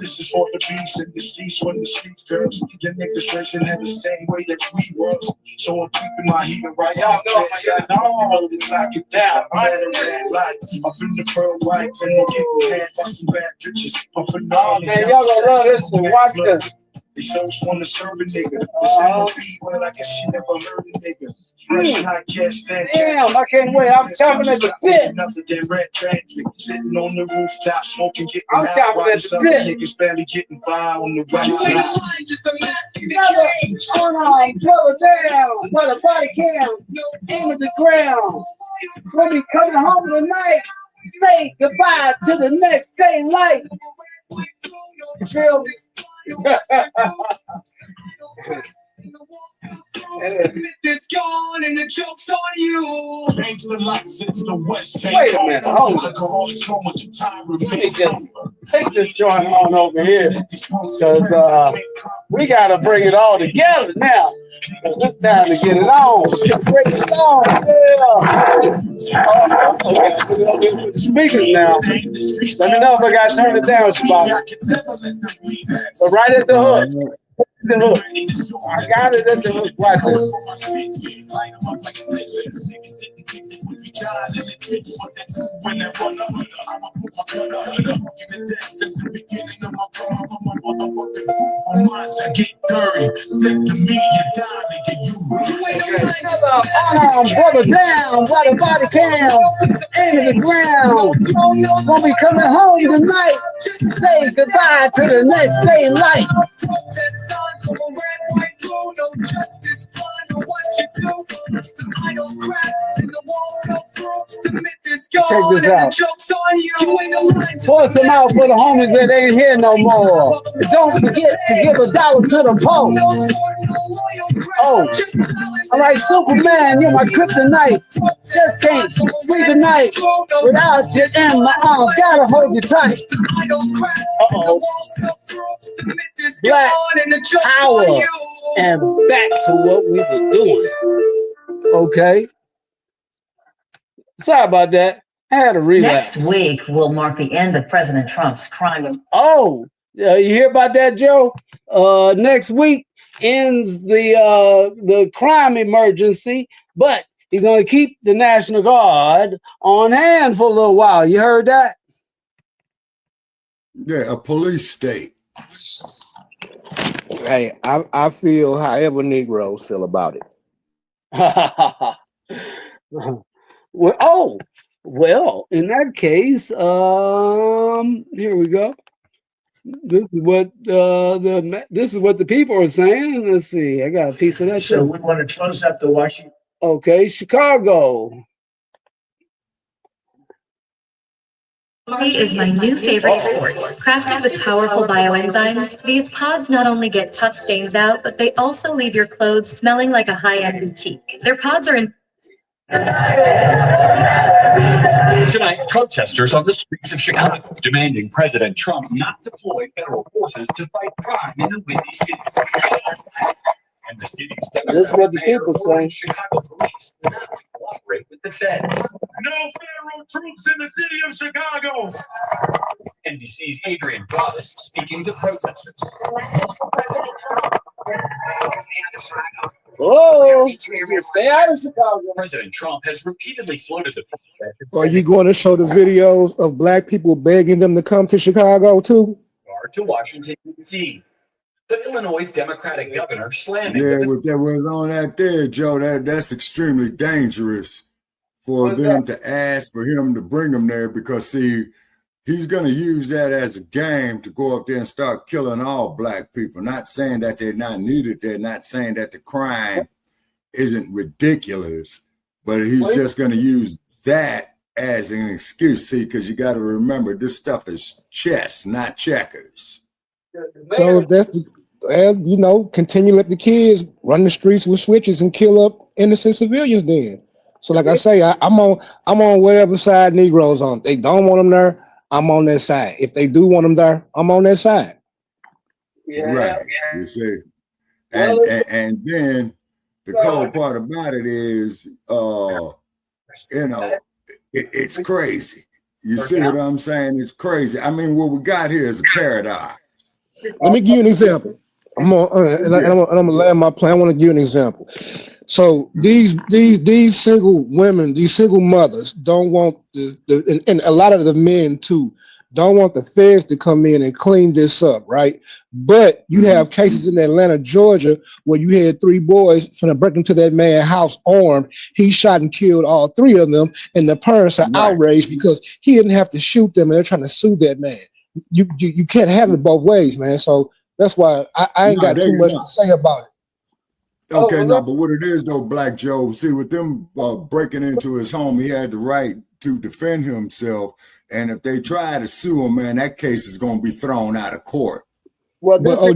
This is for the beast and the streets when the streets girls. Your niggas racing in the same way that we was. So I'm keeping my heat right out. Y'all know I'm lock it down. I'm at a red light. Up in the pearl whites and I'm getting mad by some bad bitches. Oh man, y'all gonna love this one. Watch this. These shows wanna serve a nigga. This ain't be well, I guess she never heard a nigga. Fresh hot cash, damn, I can't wait. I'm chopping at the bit. Nothing than red transit. Sitting on the rooftop, smoking, getting I'm high. chopping at the Some bit. niggas barely getting by on the right You ain't a side. lion, just a mask in a Never cage. on brother down, but a body cam, aim at the ground. When we coming home tonight, say goodbye to the next day light. You feel me? This gone and the joke's on you. Change the lights, it's the West. Wait a minute, hold on. Alcoholics so much time Let me just take this joint on over here, because we got to bring it all together now. It's time to get it on. Break it on, yeah. Speakers now. Let me know if I got to turn it down, Shabbat. But right at the hook. The hook. I got it at the hook. Watch brother down, while the body cam, aim at the ground. When we coming home tonight, say goodbye to the next day light. Check this out. Pour some out for the homies that ain't here no more. And don't forget to give $1 to the Pope. Oh, I'm like Superman, you're my kryptonite. Just can't sleep at night without you in my arms. Gotta hold you tight. Uh-oh. Black power. And back to what we were doing. Okay. Sorry about that. I had a relapse. Next week will mark the end of President Trump's crime. Oh, you hear about that, Joe? Next week ends the crime emergency, but He's going to keep the National Guard on hand for a little while. You heard that? Yeah, a police state. Hey, I feel however Negroes feel about it. Well, in that case, here we go. This is what the people are saying. Let's see. I got a piece of that. So too. we want to close up the Washington. Okay, Chicago. Coffee is my new favorite sport. Crafted with powerful bioenzymes, these pods not only get tough stains out, but they also leave your clothes smelling like a high-end boutique. Their pods are in... Tonight, protesters on the streets of Chicago demanding President Trump not deploy federal forces to fight crime in the Windy City. And the city's This is what the people say. Chicago police to not cooperate with the feds. No federal troops in the city of Chicago. NBC's Adrian Broadus speaking to protesters. Oh, stay out of Chicago. President Trump has repeatedly floated the prospect Are you going to show the videos of black people begging them to come to Chicago too? to Washington, D.C. But Illinois' Democratic governor slammed Yeah, it. what that was on that there, Joe, that's extremely dangerous for them to ask for him to bring them there because, see, he's going to use that as a game to go up there and start killing all black people. Not saying that they're not needed. They're not saying that the crime isn't ridiculous, but he's just going to use that as an excuse. See, because you got to remember, this stuff is chess, not checkers. So that's the, and, you know, continue to let the kids run the streets with switches and kill up innocent civilians. Then, so like I say, I'm on whatever side Negroes on. If they don't want them there, I'm on their side. If they do want them there, I'm on their side. Right. You see, and then the cold part about it is, you know, it's crazy. You see what I'm saying? It's crazy. I mean, what we got here is a paradox. Let me give you an example. I'm gonna land my plan. I want to give you an example. So these single women, these single mothers don't want and a lot of the men too don't want the feds to come in and clean this up, right? But you have cases in Atlanta, Georgia, where you had 3 boys finna break into that man's house armed. He shot and killed all 3 of them, and the parents are outraged because he didn't have to shoot them, and they're trying to sue that man. You can't have it both ways, man. So that's why I ain't got too much to say about it. Okay, no, but what it is though, Black Joe, see, with them breaking into his home, he had the right to defend himself. And if they try to sue him, man, that case is going to be thrown out of court. Well, but my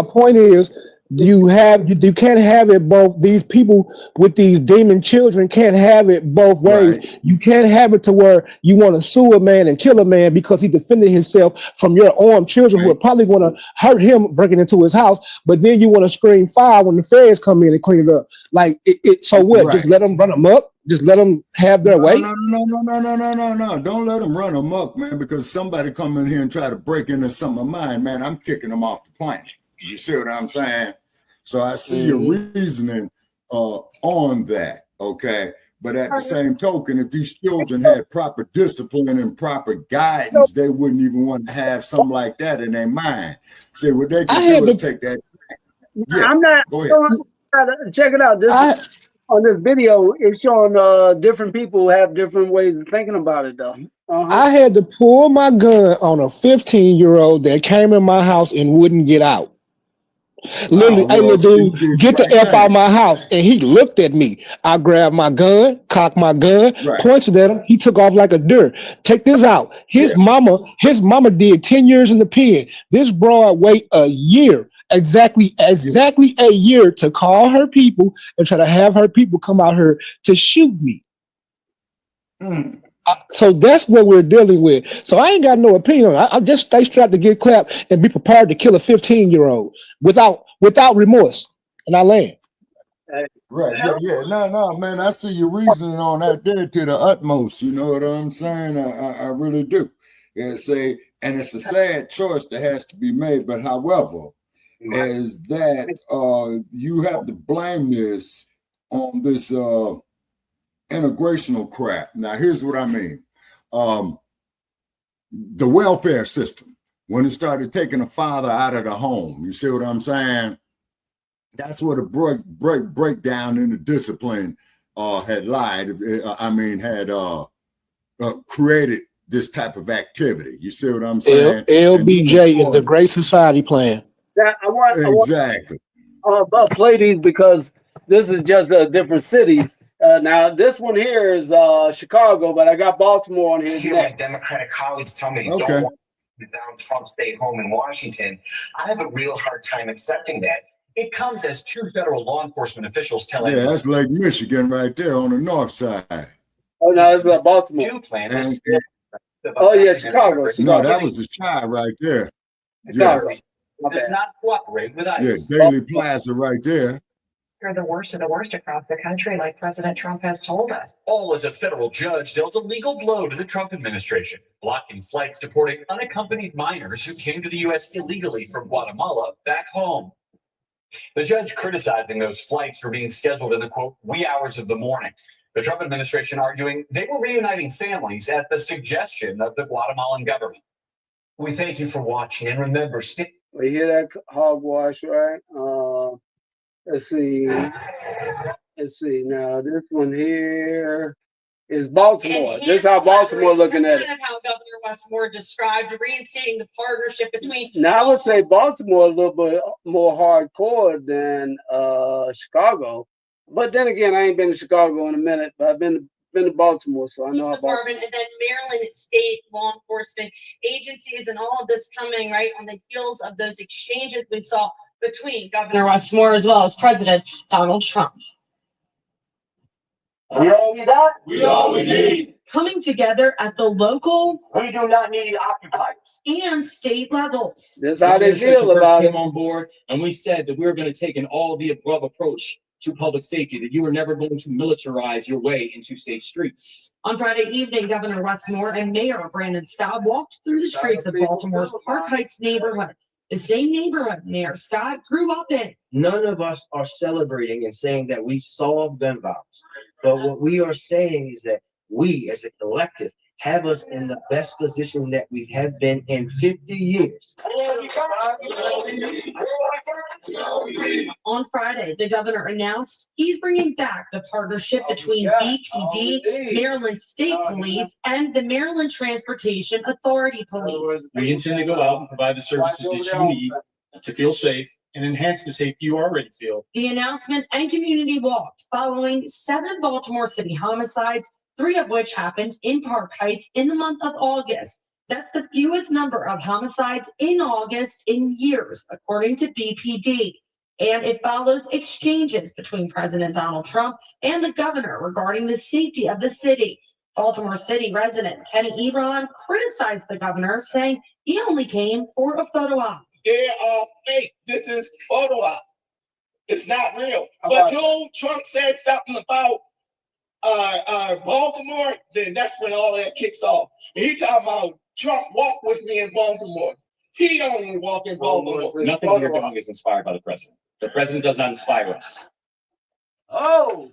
point is, you can't have it both. These people with these demon children can't have it both ways. Right. You can't have it to where you want to sue a man and kill a man because he defended himself from your armed children who are probably going to hurt him breaking into his house. But then you want to scream fire when the feds come in and clean it up. Like so what? Just let them run amok. Just let them have their way. No. Don't let them run amok, man, because somebody come in here and try to break into something of mine, man. I'm kicking them off the plane. You see what I'm saying? So I see your reasoning on that, okay? But at the same token, if these children had proper discipline and proper guidance, they wouldn't even want to have something like that in their mind. See, what they can do is take that. Yeah, I'm not. Go ahead. Check it out. On this video, it's showing different people have different ways of thinking about it, though. I had to pull my gun on a 15-year-old that came in my house and wouldn't get out. Literally, hey, little dude, get the F out of my house. And he looked at me. I grabbed my gun, cocked my gun, pointed at him. He took off like a deer. Check this out. His mama did 10 years in the pen. This broad wait a year, exactly a year to call her people and try to have her people come out here to shoot me. So that's what we're dealing with. So I ain't got no opinion. I just stay strapped to get clapped and be prepared to kill a 15-year-old without remorse. And I land. Right. Yeah. No, man. I see your reasoning on that there to the utmost. You know what I'm saying? I really do. And it's a sad choice that has to be made. But however, is that you have to blame this on this integrational crap. Now, here's what I mean. The welfare system, when it started taking a father out of the home, you see what I'm saying? That's where the breakdown in the discipline had lied. Created this type of activity. You see what I'm saying? LBJ is the Great Society plan. Exactly. I'll play these because this is just different cities. Now, this one here is Chicago, but I got Baltimore on here Hear my next. Democratic colleagues tell me they Okay. don't want Donald Trump stay home in Washington. I have a real hard time accepting that. It comes as two federal law enforcement officials telling Yeah, that's Lake Michigan right there on the north side. Oh, no, it's Baltimore. Two plans. And, Oh, yeah, Chicago. no, that was the child right there. Chicago. Does not cooperate with ICE. Yeah, Daily Plaza right there. They're the worst of the worst across the country, like President Trump has told us. All as a federal judge dealt a legal blow to the Trump administration, blocking flights deporting unaccompanied minors who came to the U.S. illegally from Guatemala back home. The judge criticizing those flights for being scheduled in the, quote, wee hours of the morning. The Trump administration arguing they were reuniting families at the suggestion of the Guatemalan government. We thank you for watching, and remember, We hear that hogwash, right? Let's see. Now, this one here is Baltimore. This is how Baltimore looking at it. Kind of how Governor Westmore described reinstating the partnership between. Now, I would say Baltimore a little bit more hardcore than Chicago. But then again, I ain't been to Chicago in a minute, but I've been to Baltimore, so I know how Baltimore. Department and then Maryland state law enforcement agencies and all of this coming right on the heels of those exchanges we saw between Governor Westmore as well as President Donald Trump. we all we got. We all we need. Coming together at the local We do not need occupiers. and state levels. That's how they feel about it. Came on board, and we said that we were going to take an all-of-the-above approach to public safety, that you were never going to militarize your way into safe streets. On Friday evening, Governor Westmore and Mayor Brandon Scott walked through the streets of Baltimore's Park Heights neighborhood, the same neighborhood Mayor Scott grew up in. None of us are celebrating and saying that we solved gun violence. But what we are saying is that we, as a collective, have us in the best position that we have been in 50 years. On Friday, the governor announced he's bringing back the partnership between BPD, Maryland State Police, and the Maryland Transportation Authority Police. We intend to go out and provide the services that you need to feel safe and enhance the safety you already feel. The announcement and community walked following 7 Baltimore City homicides, 3 of which happened in Park Heights in the month of August. That's the fewest number of homicides in August in years, according to BPD. And it follows exchanges between President Donald Trump and the governor regarding the safety of the city. Baltimore City resident Kenny Ebron criticized the governor, saying he only came for a photo op. They are fake. This is photo op. It's not real. But Trump said something about Baltimore, then that's when all that kicks off. And he talking about Trump walk with me in Baltimore. He don't even walk in Baltimore. Nothing you're doing is inspired by the president. The president does not inspire us. Oh.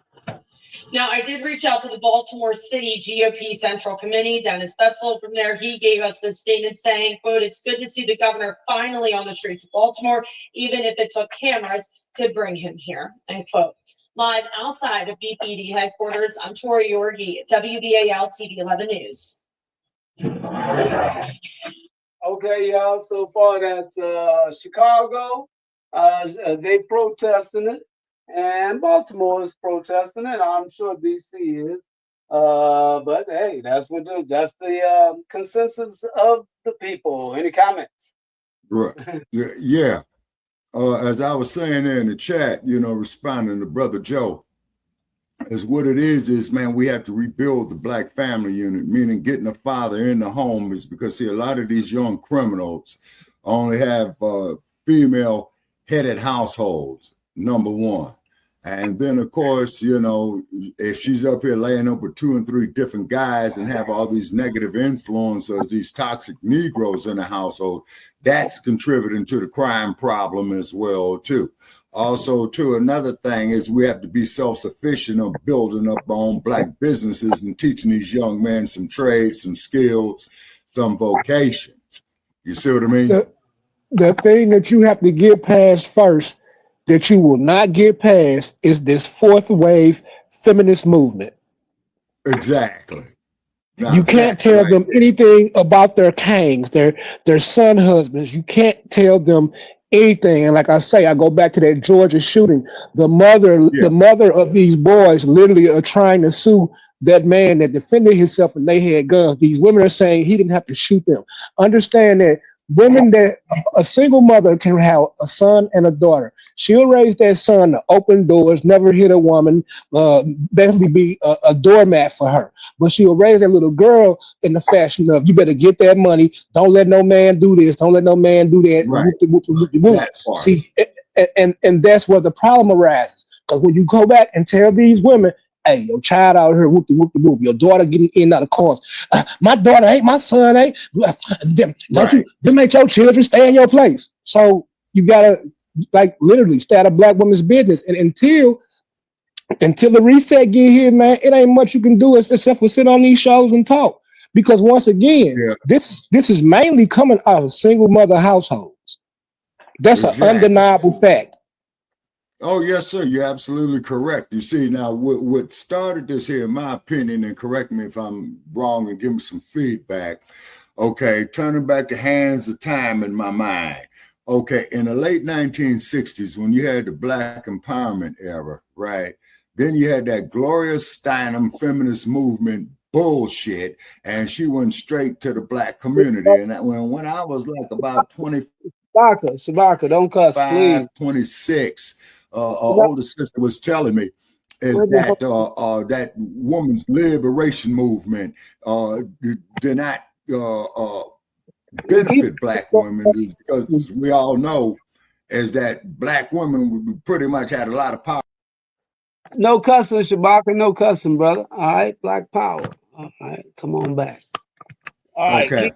Now, I did reach out to the Baltimore City GOP Central Committee, Dennis Betzel from there. He gave us this statement saying, quote, "It's good to see the governor finally on the streets of Baltimore, even if it took cameras to bring him here," end quote. Live outside of BPD headquarters, I'm Tori Yorgi, WBAL TV 11 News. Okay, y'all. So far, that's Chicago. They protesting it, and Baltimore is protesting it. I'm sure DC is. But hey, that's the consensus of the people. Any comments? Right. Yeah. As I was saying there in the chat, responding to Brother Joe, is what it is, man, we have to rebuild the Black family unit, meaning getting a father in the home is because, see, a lot of these young criminals only have female-headed households, number one. And then, of course, you know, if she's up here laying up with 2 and 3 different guys and have all these negative influences, these toxic Negroes in the household, that's contributing to the crime problem as well, too. Also, too, another thing is we have to be self-sufficient of building up our own Black businesses and teaching these young men some trades, some skills, some vocations. You see what I mean? The thing that you have to get past first, that you will not get past, is this 4th wave feminist movement. Exactly. Now, you can't tell them anything about their kangs, their son husbands. You can't tell them anything. And like I say, I go back to that Georgia shooting. The mother of these boys literally are trying to sue that man that defended himself and they had guns. These women are saying he didn't have to shoot them. Understand that women, that a single mother can have a son and a daughter. She'll raise that son to open doors, never hit a woman, basically be a doormat for her. But she'll raise that little girl in the fashion of, you better get that money. Don't let no man do this. Don't let no man do that. Right. See, and that's where the problem arises. Because when you go back and tell these women, hey, your child out here, whoop, your daughter getting in and out of cars. My daughter ain't, my son ain't. Them ain't your children, stay in your place. So you gotta, like, literally stay out of Black women's business. And until the reset get here, man, it ain't much you can do except for sit on these shows and talk. Because once again, this is mainly coming out of single mother households. That's an undeniable fact. Oh, yes, sir. You're absolutely correct. You see, now what started this here, in my opinion, and correct me if I'm wrong and give me some feedback. Okay, turning back the hands of time in my mind. Okay, in the late 1960s, when you had the Black empowerment era, right? Then you had that Gloria Steinem feminist movement bullshit, and she went straight to the Black community. And that, when I was like about 20, Shabaka, don't cuss, please. 26, older sister was telling me is that that woman's liberation movement did not benefit Black women, is because, as we all know, is that Black women pretty much had a lot of power. No cussing, Shabaka, no cussing, brother. All right, Black power. All right, come on back. All right, okay.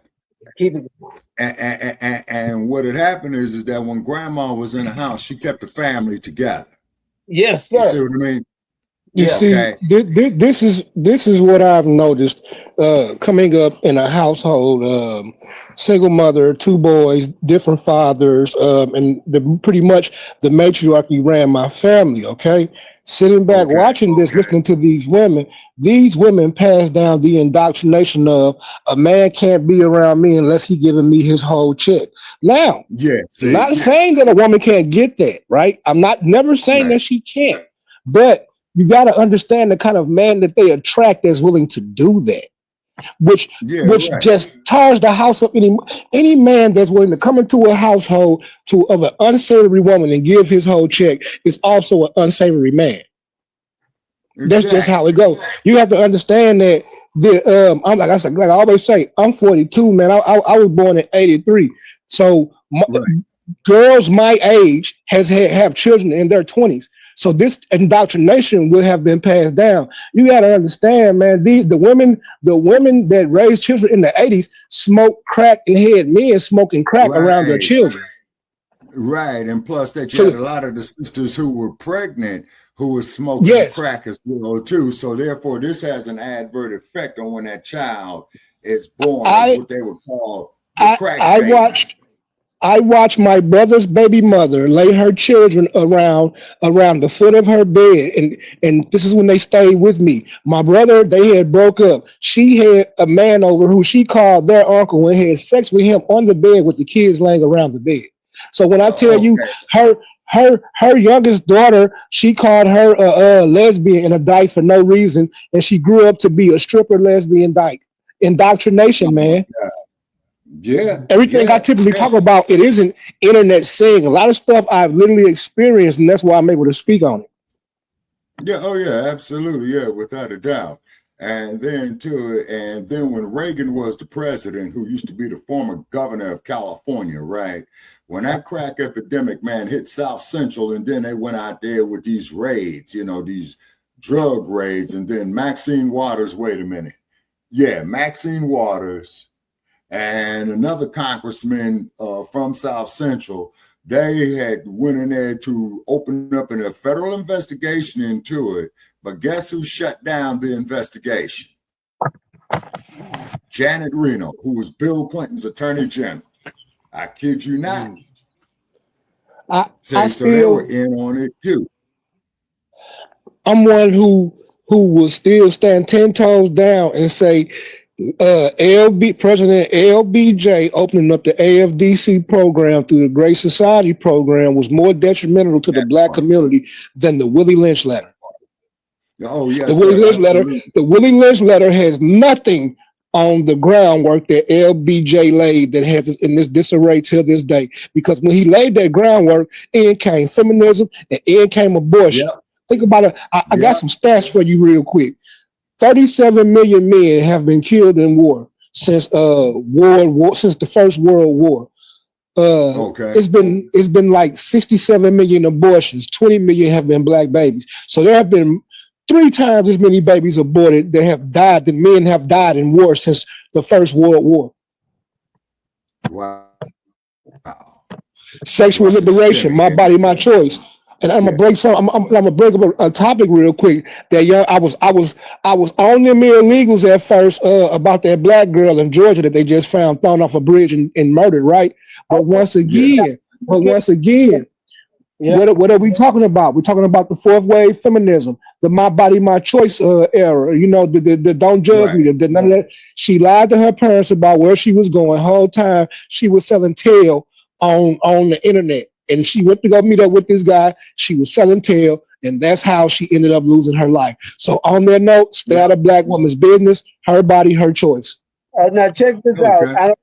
Keep it going. And what had happened is that when grandma was in the house, she kept the family together. Yes, sir. You see what I mean? You see, this is what I've noticed coming up in a household, single mother, 2 boys, different fathers, and pretty much the matriarchy ran my family, okay? Sitting back, watching this, listening to these women pass down the indoctrination of a man can't be around me unless he giving me his whole check. Now, not saying that a woman can't get that, right? I'm never saying that she can't, but you got to understand the kind of man that they attract that's willing to do that, which just tars the house up. Any man that's willing to come into a household of an unsavory woman and give his whole check is also an unsavory man. That's just how it goes. You have to understand that I'm like I always say, I'm 42, man. I was born in 83. So girls my age have children in their 20s. So this indoctrination will have been passed down. You got to understand, man, the women that raised children in the 80s smoked crack and had men smoking crack around their children. Right. And plus that you had a lot of the sisters who were pregnant who were smoking crack as well, too. So therefore, this has an adverse effect on when that child is born. What they would call the crack baby. I watched my brother's baby mother lay her children around the foot of her bed, and this is when they stayed with me. My brother, they had broke up. She had a man over who she called their uncle and had sex with him on the bed with the kids laying around the bed. So when I tell you her youngest daughter, she called her a lesbian and a dyke for no reason, and she grew up to be a stripper lesbian dyke. Indoctrination, man. Everything I typically talk about, it isn't internet saying. A lot of stuff I've literally experienced, and that's why I'm able to speak on it. Yeah, oh yeah, absolutely, yeah, without a doubt. And then when Reagan was the president, who used to be the former governor of California, right? when that crack epidemic, man, hit South Central, and then they went out there with these raids, you know, these drug raids, and then Maxine Waters, wait a minute. Yeah, Maxine Waters and another congressman from South Central, they had went in there to open up a federal investigation into it, but guess who shut down the investigation? Janet Reno, who was Bill Clinton's attorney general. I kid you not. So they were in on it too. I'm one who will still stand 10 toes down and say President LBJ opening up the AFDC program through the Great Society program was more detrimental to the Black community than the Willie Lynch letter. Oh, yes. The Willie Lynch letter has nothing on the groundwork that LBJ laid that has us in this disarray till this day. Because when he laid that groundwork, in came feminism and in came abortion. Yep. Think about it. I got some stats for you real quick. 37 million men have been killed in war since since the First World War. It's been like 67 million abortions. 20 million have been Black babies. So there have been 3 times as many babies aborted that have died than men have died in war since the First World War. Wow. Sexual liberation, my body, my choice. And I'm gonna break I'm gonna break up a topic real quick. That I was on them illegals at first about that Black girl in Georgia that they just found thrown off a bridge and murdered, right? But once again, what are we talking about? We're talking about the 4th wave feminism, the my body, my choice era. You know, the don't judge me. None of that. She lied to her parents about where she was going. Whole time she was selling tail on the internet. And she went to go meet up with this guy. She was selling tail, and that's how she ended up losing her life. So on that note, stay out of Black woman's business. Her body, her choice. Now check this out.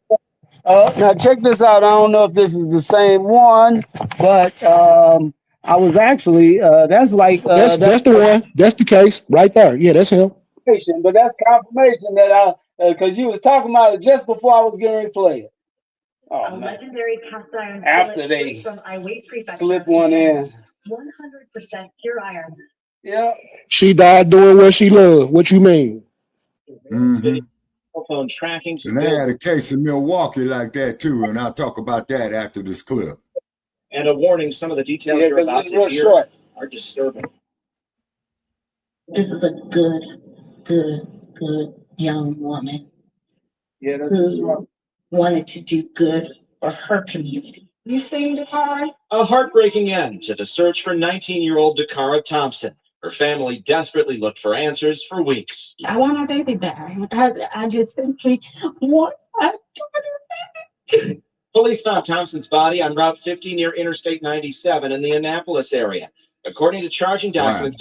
Now check this out. I don't know if this is the same one, but I was actually that's the one. That's the case right there. Yeah, that's him. But that's confirmation that because you was talking about it just before I was getting ready to play it. A legendary cast iron after they from Iwate Prefecture. slip one in. 100% pure iron. Yeah. She died doing what she loved. What you mean? Mm-hmm. Phone tracking. And they had a case in Milwaukee like that too, and I'll talk about that after this clip. And a warning: some of the details you're about to hear are disturbing. This is a good young woman who wanted to do good for her community. You seem to find a heartbreaking end to the search for 19-year-old Dakara Thompson. Her family desperately looked for answers for weeks. I want my baby back. I just simply want my daughter back. Police found Thompson's body on Route 50 near Interstate 97 in the Annapolis area. According to charging documents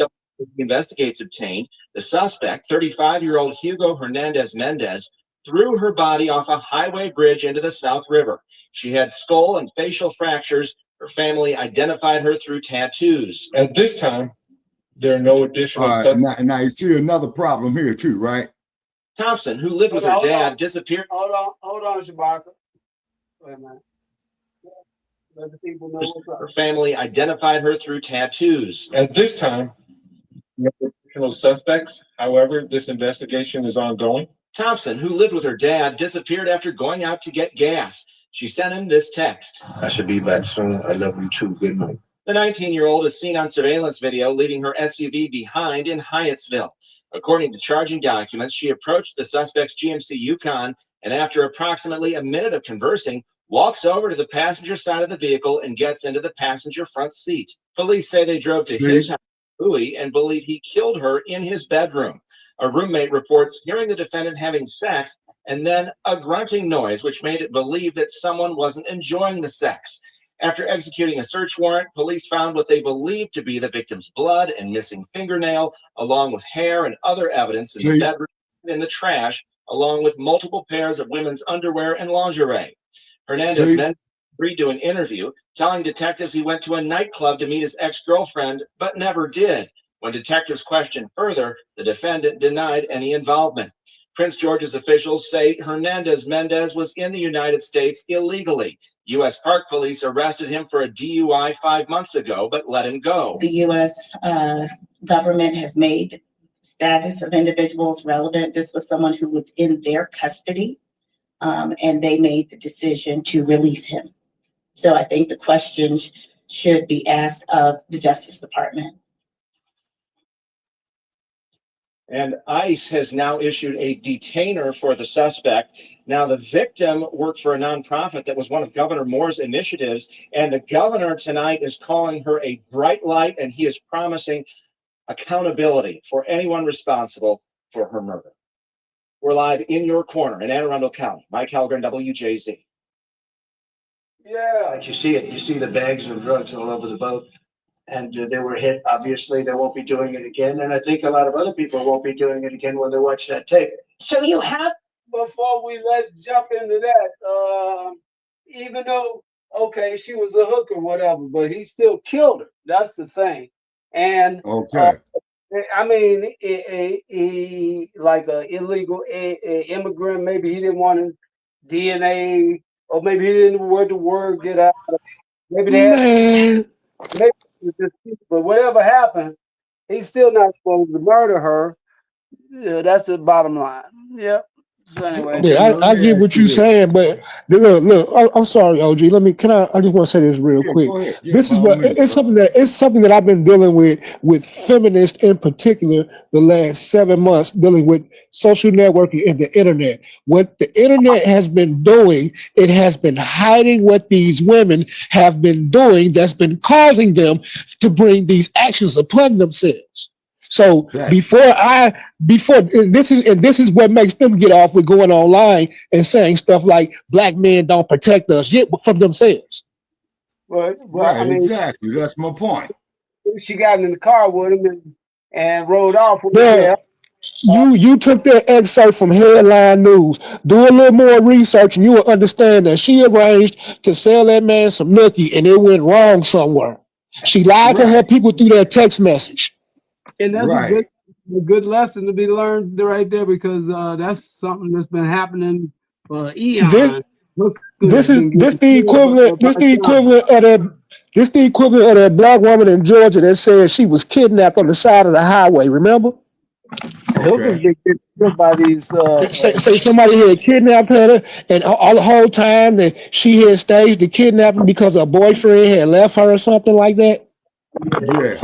investigates obtained, the suspect, 35-year-old Hugo Hernandez Mendez, threw her body off a highway bridge into the South River. She had skull and facial fractures. Her family identified her through tattoos. At this time, there are no additional. Now you see another problem here too, right? Thompson, who lived with her dad, disappeared. Hold on, Shabaka. Wait a minute. Let the people know what's up. Her family identified her through tattoos. At this time, no additional suspects. However, this investigation is ongoing. Thompson, who lived with her dad, disappeared after going out to get gas. She sent him this text. I should be back soon. I love you too. Good night. The 19-year-old is seen on surveillance video leaving her SUV behind in Hyattsville. According to charging documents, she approached the suspect's GMC Yukon and after approximately a minute of conversing, walks over to the passenger side of the vehicle and gets into the passenger front seat. Police say they drove to his house in Bowie and believe he killed her in his bedroom. A roommate reports hearing the defendant having sex and then a grunting noise, which made it believe that someone wasn't enjoying the sex. After executing a search warrant, police found what they believed to be the victim's blood and missing fingernail, along with hair and other evidence in the bedroom and in the trash, along with multiple pairs of women's underwear and lingerie. Hernandez then agreed to an interview, telling detectives he went to a nightclub to meet his ex-girlfriend, but never did. When detectives questioned further, the defendant denied any involvement. Prince George's officials say Hernandez Mendez was in the United States illegally. U.S. Park Police arrested him for a DUI 5 months ago, but let him go. The U.S. Government has made status of individuals relevant. This was someone who was in their custody, and they made the decision to release him. So I think the questions should be asked of the Justice Department. And ICE has now issued a detainer for the suspect. Now, the victim worked for a nonprofit that was one of Governor Moore's initiatives, and the governor tonight is calling her a bright light, and he is promising accountability for anyone responsible for her murder. We're live in your corner in Anne Arundel County. Mike Halgren, WJZ. Yeah, you see it. You see the bags of drugs all over the boat. And they were hit. Obviously, they won't be doing it again. And I think a lot of other people won't be doing it again when they watch that tape. So you have, before we jump into that, even though, okay, she was a hooker, whatever, but he still killed her. That's the thing. And okay. I mean, he like an illegal immigrant. Maybe he didn't want his DNA, or maybe he didn't want the word get out. Maybe they had, maybe but whatever happened, he's still not supposed to murder her. Yeah, that's the bottom line. Yep. So anyway, yeah, I get what you're saying, but look, I'm sorry, OG. I just want to say this real quick. This is what it's something that I've been dealing with feminists in particular the last 7 months, dealing with social networking and the internet. What the internet has been doing, it has been hiding what these women have been doing that's been causing them to bring these actions upon themselves. So before this is what makes them get off with going online and saying stuff like black men don't protect us yet from themselves. Well, right, I mean, exactly. That's my point. She got in the car with him and rode off with him. You took that excerpt from Headline News. Do a little more research and you will understand that she arranged to sell that man some nookie and it went wrong somewhere. She lied to her people through their text message. And that's a good lesson to be learned right there, because that's something that's been happening for eons. This the equivalent of that black woman in Georgia that said she was kidnapped on the side of the highway. Remember? Okay. By these, say somebody had kidnapped her, and all the whole time that she had staged the kidnapping because her boyfriend had left her or something like that. Yeah.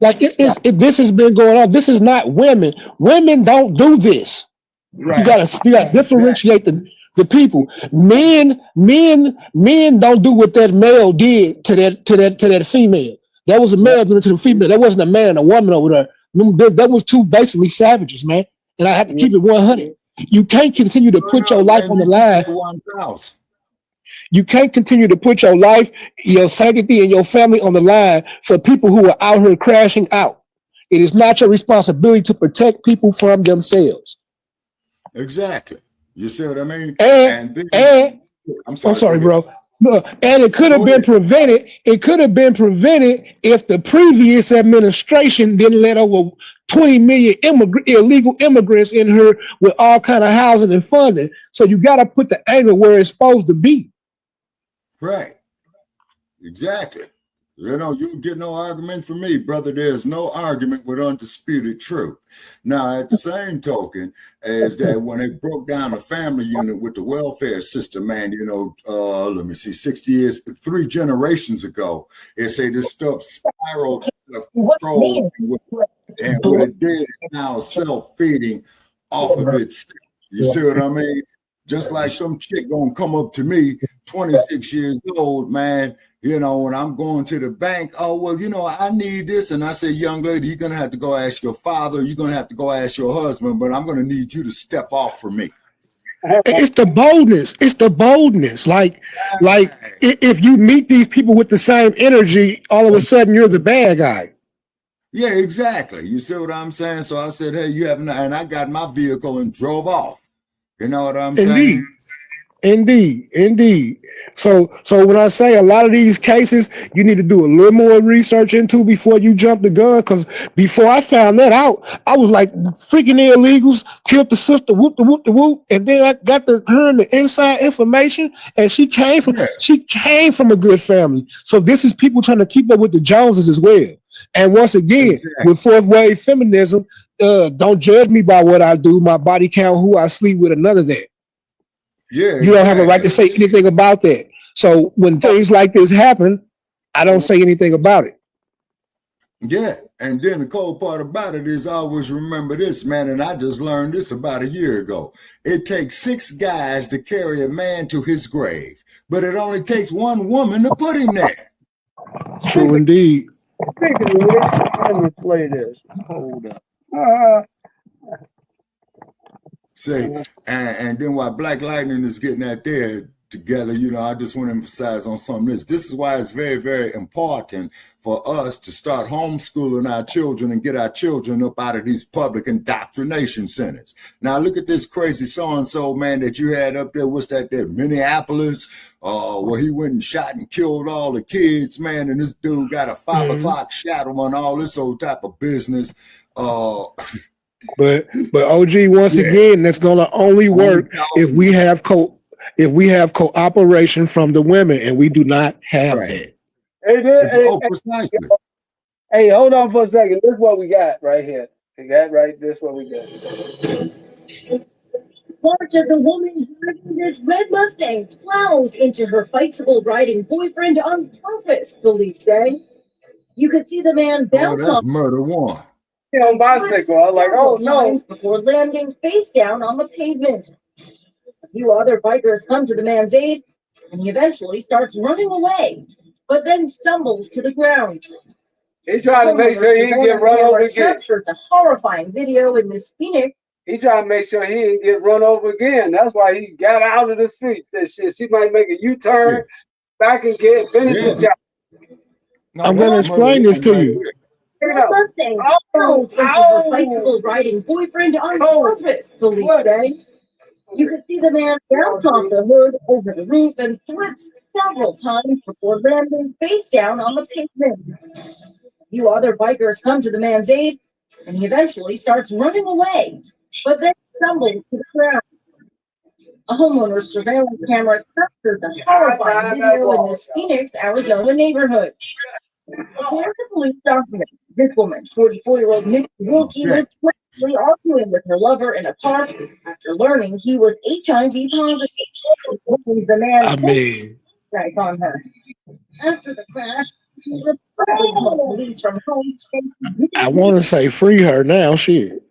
Like this has been going on. This is not women. Women don't do this. Right. You gotta differentiate the people. Men don't do what that male did to that female. That was a male doing it to the female. That wasn't a man and a woman over there. That was two basically savages, man. And I have to keep it 100. You can't continue to put your life on the line. You can't continue to put your life, your sanctity, and your family on the line for people who are out here crashing out. It is not your responsibility to protect people from themselves. Exactly. You see what I mean? I'm sorry, bro. Look, and it could have been prevented. It could have been prevented if the previous administration didn't let over 20 million illegal immigrants in here with all kind of housing and funding. So you got to put the angle where it's supposed to be. Right. Exactly. You know, you get no argument from me, brother. There's no argument with undisputed truth. Now, at the same token, as that when they broke down a family unit with the welfare system, man, you know, let me see, 60 years, 3 generations ago, they say this stuff spiraled out of control. And what it did is now self-feeding off of itself. You see what I mean? Just like some chick gonna come up to me, 26 years old, man, you know, when I'm going to the bank, oh, well, you know, I need this. And I say, young lady, you're going to have to go ask your father. You're going to have to go ask your husband, but I'm going to need you to step off for me. It's the boldness. It's the boldness. Like if you meet these people with the same energy, all of a sudden you're the bad guy. Yeah, exactly. You see what I'm saying? So I said, hey, you have, and I got my vehicle and drove off. You know what I'm saying? Indeed, indeed. So when I say a lot of these cases, you need to do a little more research into before you jump the gun. Because before I found that out, I was like, freaking illegals killed the sister, whoop the whoop the whoop, and then I got to her the inside information, and she came from a good family. So this is people trying to keep up with the Joneses as well. And once again, with fourth wave feminism, don't judge me by what I do, my body count, who I sleep with, none of that. Yeah, you don't have a right to say anything about that. So when things like this happen, I don't say anything about it. Yeah, and then the cold part about it is always remember this, man, and I just learned this about a year ago. It takes 6 guys to carry a man to his grave, but it only takes 1 woman to put him there. True indeed. Let me play this. Hold up. See, and then while Black Lightning is getting that there together, you know, I just want to emphasize on some of this. This is why it's very, very important for us to start homeschooling our children and get our children up out of these public indoctrination centers. Now, look at this crazy so-and-so, man, that you had up there. What's that there? Minneapolis, where he went and shot and killed all the kids, man. And this dude got a 5 o'clock shadow on all this old type of business. But OG, once again, that's gonna only work if we have cooperation from the women, and we do not have that. Precisely. Hey, hold on for a second. This is what we got right here. You got right. This is what we got. Part of the woman driving this red Mustang plows into her bicycle riding boyfriend on purpose, police say. You could see the man bounce that's off murder one. On bicycle. I was like, oh no. Before landing face down on the pavement. A few other bikers come to the man's aid, and he eventually starts running away, but then stumbles to the ground. He's trying to make sure he didn't get run over again. Captured the horrifying video in this Phoenix. He's trying to make sure he didn't get run over again. That's why he got out of the streets. Said shit, she might make a U-turn back and get finished the job. I'm gonna explain this to you. Mustang plows into her bicycle riding boyfriend on purpose, police say. You could see the man bounce off the hood over the roof and flips several times before landing face down on the pavement. A few other bikers come to the man's aid, and he eventually starts running away, but then stumbles to the ground. A homeowner's surveillance camera captured the horrifying video in this Phoenix, Arizona neighborhood. According to police documents, this woman, 44-year-old Miss Wilkie, was quickly arguing with her lover in a park after learning he was HIV positive. The man right on her. After the crash, she was police from home. I want to say free her now. Shit.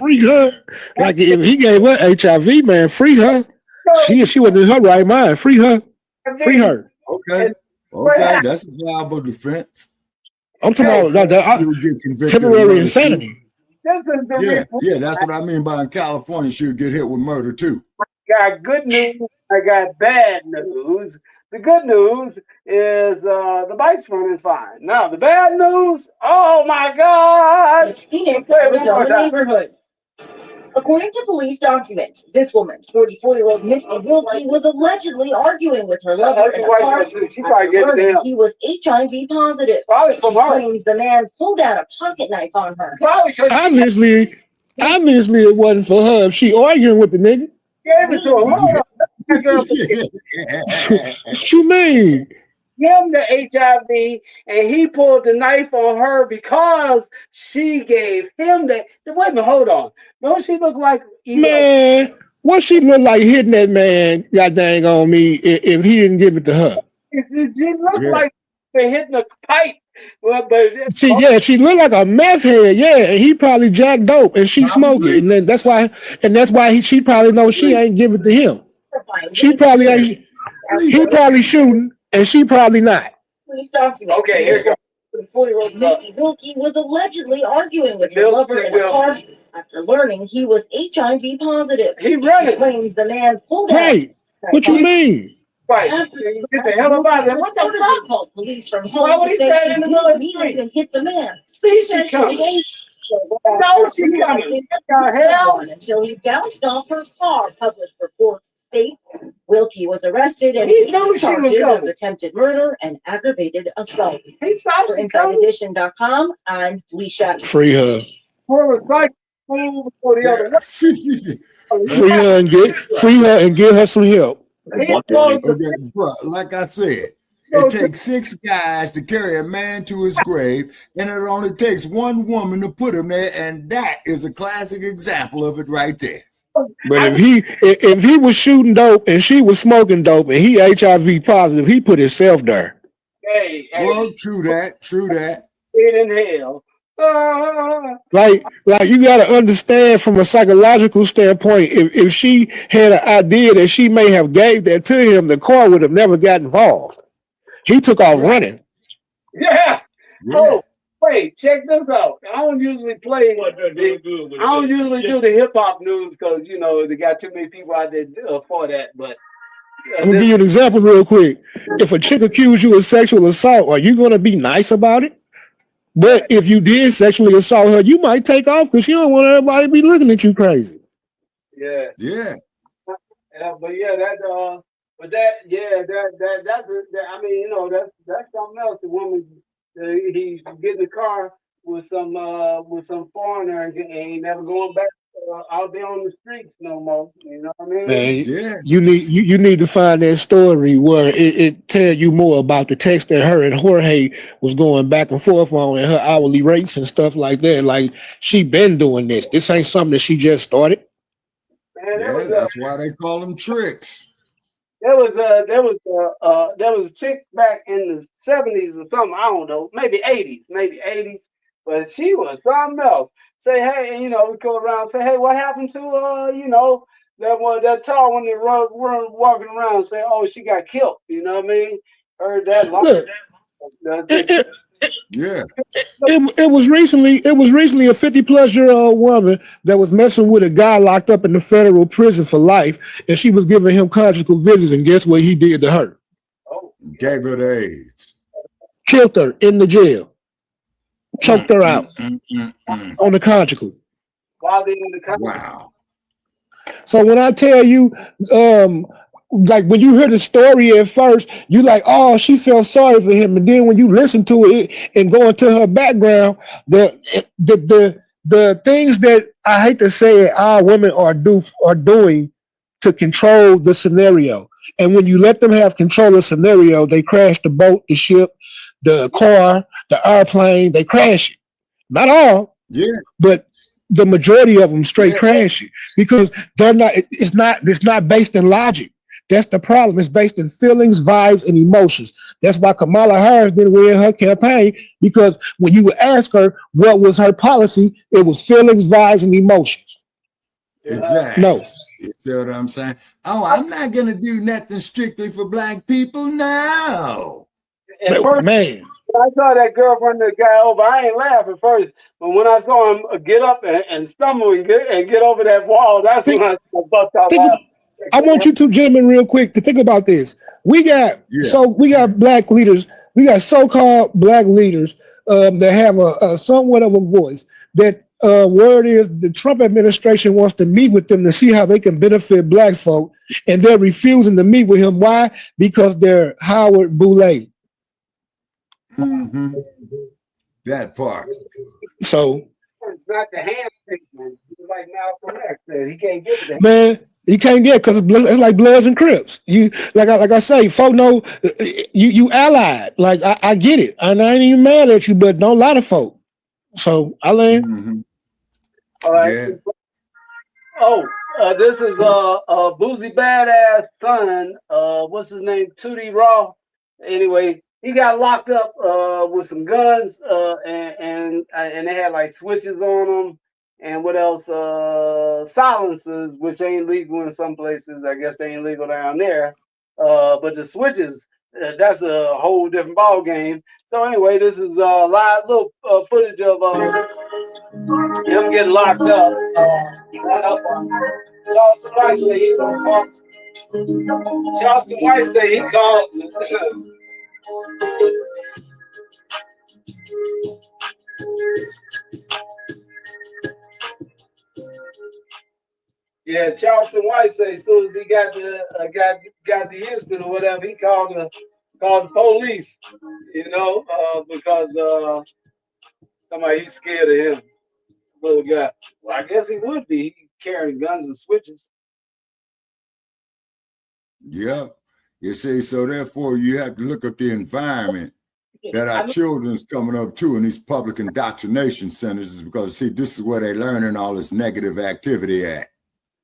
Free her. Like if he gave her HIV, man, free her. She wasn't in her right mind. Free her. Free her. Okay, that's a viable defense. I'm talking about temporary insanity. Yeah, that's what I mean by in California, she'll get hit with murder too. Got good news. I got bad news. The good news is the bike's running fine. Now the bad news, oh my God! Phoenix, Arizona neighborhood. According to police documents, this woman, 44-year-old Miss Wilkie, was allegedly arguing with her lover in a park after learning he was HIV positive. She claims the man pulled out a pocket knife on her. Obviously it wasn't for her if she arguing with the nigga. Gave it to her. What you mean? Him the HIV, and he pulled the knife on her because she gave him the. Wait a minute, hold on. Don't she look like man? What she look like hitting that man? God dang on me! If he didn't give it to her, she looks like they're hitting a pipe. But she looked like a meth head. Yeah, and he probably jacked dope, and she smoked it, and then that's why she probably knows she ain't give it to him. She probably ain't. He probably shooting, and she probably not. Okay, here goes. The 44-year-old Miss Wilkie was allegedly arguing with her lover in a park after learning he was HIV positive. He running. Claims the man pulled out. Right. What you mean? Right. Get the hell about it. What the fuck? Called police from home. Why would he stand in the middle of the street and hit the man? See, she coming. No, she got Well, until he bounced off her car, published reports state Wilkie was arrested and He knew faced she was charges of coming. attempted murder and aggravated assault. He saw For she coming. InsideEdition.com, I'm Leisha. Free her. For the other Free her and get her some help. Okay, bro, like I said, it takes 6 guys to carry a man to his grave, and it only takes 1 woman to put him there, and that is a classic example of it right there. But if he was shooting dope and she was smoking dope and he HIV positive, he put himself there. Hey, well, true that. It in hell. Like you got to understand from a psychological standpoint, if she had an idea that she may have gave that to him, the car would have never got involved. He took off running. Yeah. Oh, wait, check this out. I don't usually play. I don't usually do the hip hop news because they got too many people out there for that. But I'm gonna give you an example real quick. If a chick accused you of sexual assault, are you gonna be nice about it? But if you did sexually assault her, you might take off because you don't want everybody to be looking at you crazy. Yeah. Yeah. But yeah, that's I mean, that's something else. The woman, he's getting the car with some foreigner and ain't never going back out there on the streets no more. You know what I mean? Man, yeah. You need to find that story where it tell you more about the text that her and Jorge was going back and forth on and her hourly rates and stuff like that. Like she been doing this. This ain't something that she just started. Man, yeah, that's why they call them tricks. There was a chick back in the 70s or something. I don't know, maybe 80s, but she was something else. Say, hey, we go around. Say, hey, what happened to that tall one that run walking around? Say, oh, she got killed. You know what I mean? Heard that. Yeah. It was recently a 50-plus-year-old woman that was messing with a guy locked up in the federal prison for life, and she was giving him conjugal visits, and guess what he did to her? Gave her the AIDS. Killed her in the jail. Choked her out on the conjugal. Wow. So when I tell you, like when you hear the story at first, you like, oh, she felt sorry for him, and then when you listen to it and go into her background, the things that I hate to say our women are doing to control the scenario, and when you let them have control of the scenario, they crash the boat, the ship, the car, the airplane, they crash it. Not all, but the majority of them straight crash it because they're not. It's not based in logic. That's the problem. It's based in feelings, vibes, and emotions. That's why Kamala Harris didn't win her campaign, because when you would ask her what was her policy, it was feelings, vibes, and emotions. Exactly. No. You see what I'm saying? Oh, I'm not gonna do nothing strictly for black people. No. At first, man, when I saw that girl run the guy over, I ain't laugh at first. But when I saw him get up and stumble and get over that wall, that's when I bust out laughing. I want you two gentlemen real quick to think about this. We got black leaders. We got so-called black leaders that have a somewhat of a voice. That word is the Trump administration wants to meet with them to see how they can benefit black folk, and they're refusing to meet with him. Why? Because they're Howard Boulay. Mm-hmm. That part. So it's not the handshake, man. Like Malcolm X said, he can't get that. Man, you can't get because it's like Bloods and Crips. You like I say, folk know you allied. Like I get it, and I ain't even mad at you, but don't lie to folk. So I land. Mm-hmm. All right. Yeah. Oh, this is Boosie Badass son. What's his name? Tootie Raw. Anyway, he got locked up with some guns, and they had like switches on them. And what else? Silencers, which ain't legal in some places. I guess they ain't legal down there. But the switches, that's a whole different ball game. So anyway, this is live little footage of him getting locked up. He went up on Charleston White said he called. Charleston White said he called. Yeah, Charleston White said as soon as he got to Houston or whatever, he called the police. Because somebody he's scared of him. Little guy. Well, I guess he would be. He carrying guns and switches. Yeah. You see, so therefore you have to look at the environment that our children's coming up to in these public indoctrination centers, is because see, this is where they're learning all this negative activity at.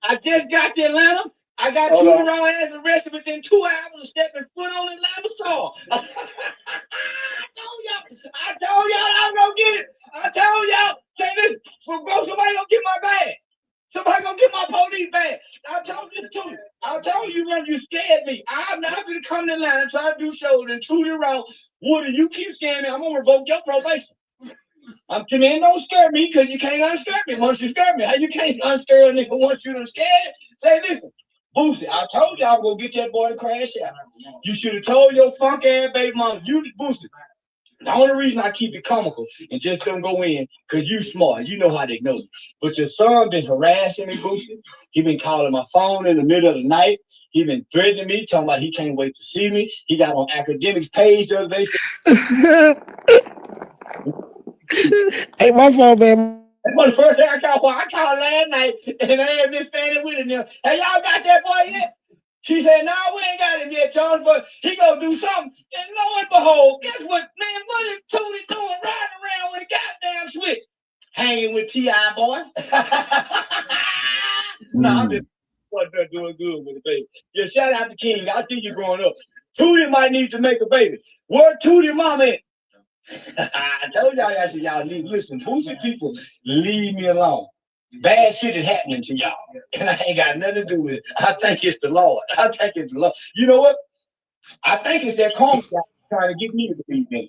I just got to Atlanta. I got two wrong ass arrested within 2 hours of stepping foot on Atlanta soil. I told y'all I'm gonna get it. I told y'all, say this, somebody gonna get my bag. Somebody gonna get my police bag. I told this to you. I told you when you scared me. I'm not gonna come to Atlanta and try to do shows and toot it around. Woody, you keep scaring me, I'm gonna revoke your probation. Man, don't scare me, because you can't unscare me once you scare me. How you can't unscare a nigga once you done scared? Say, listen, Boosie, I told you I was gonna get that boy to crash out. You should have told your funk ass baby mama, you Boosie. The only reason I keep it comical and just don't go in, because you smart, you know how they know. But your son been harassing me, Boosie. He been calling my phone in the middle of the night. He been threatening me, talking about he can't wait to see me. He got on academics page the other day. Hey, my phone, man. That's the first thing I called for. I called last night, and I had Miss Fanny with him. Hey, y'all got that boy yet? She said, no, we ain't got him yet, Charles, but he gonna do something. And lo and behold, guess what? Man, what is Tony doing riding around with a goddamn switch? Hanging with T.I., boy. No, I'm just doing good with the baby. Yeah, shout out to King. I see you growing up. Tootie might need to make a baby. Where Tootie mama at? I told y'all that shit. Y'all need listen. Boosie people, leave me alone. Bad shit is happening to y'all, and I ain't got nothing to do with it. I think it's the Lord. I think it's the Lord. You know what? I think it's that karma guy trying to get me to believe in.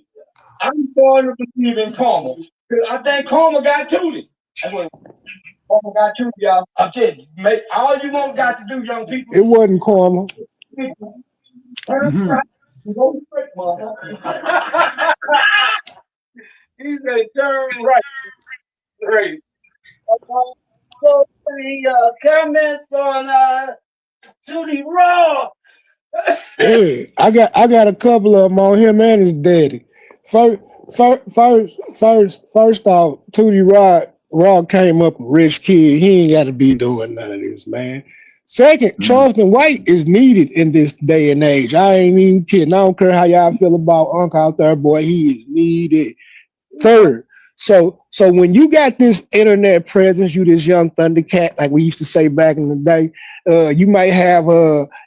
I'm starting to believe in karma, because I think karma got Tootie. That's what karma got Tootie, y'all. I'm telling you, make all you want got to do, young people. It wasn't karma. Go straight, motherfucker. He said, turn right. Great. So the comments on Tootie Raw. Hey, I got a couple of them on him and his daddy. First off, Tootie Raw came up a rich kid. He ain't got to be doing none of this, man. Second, Charleston White is needed in this day and age. I ain't even kidding. I don't care how y'all feel about Uncle out there, boy. He is needed. Third, so when you got this internet presence, you this young Thundercat, like we used to say back in the day, you might have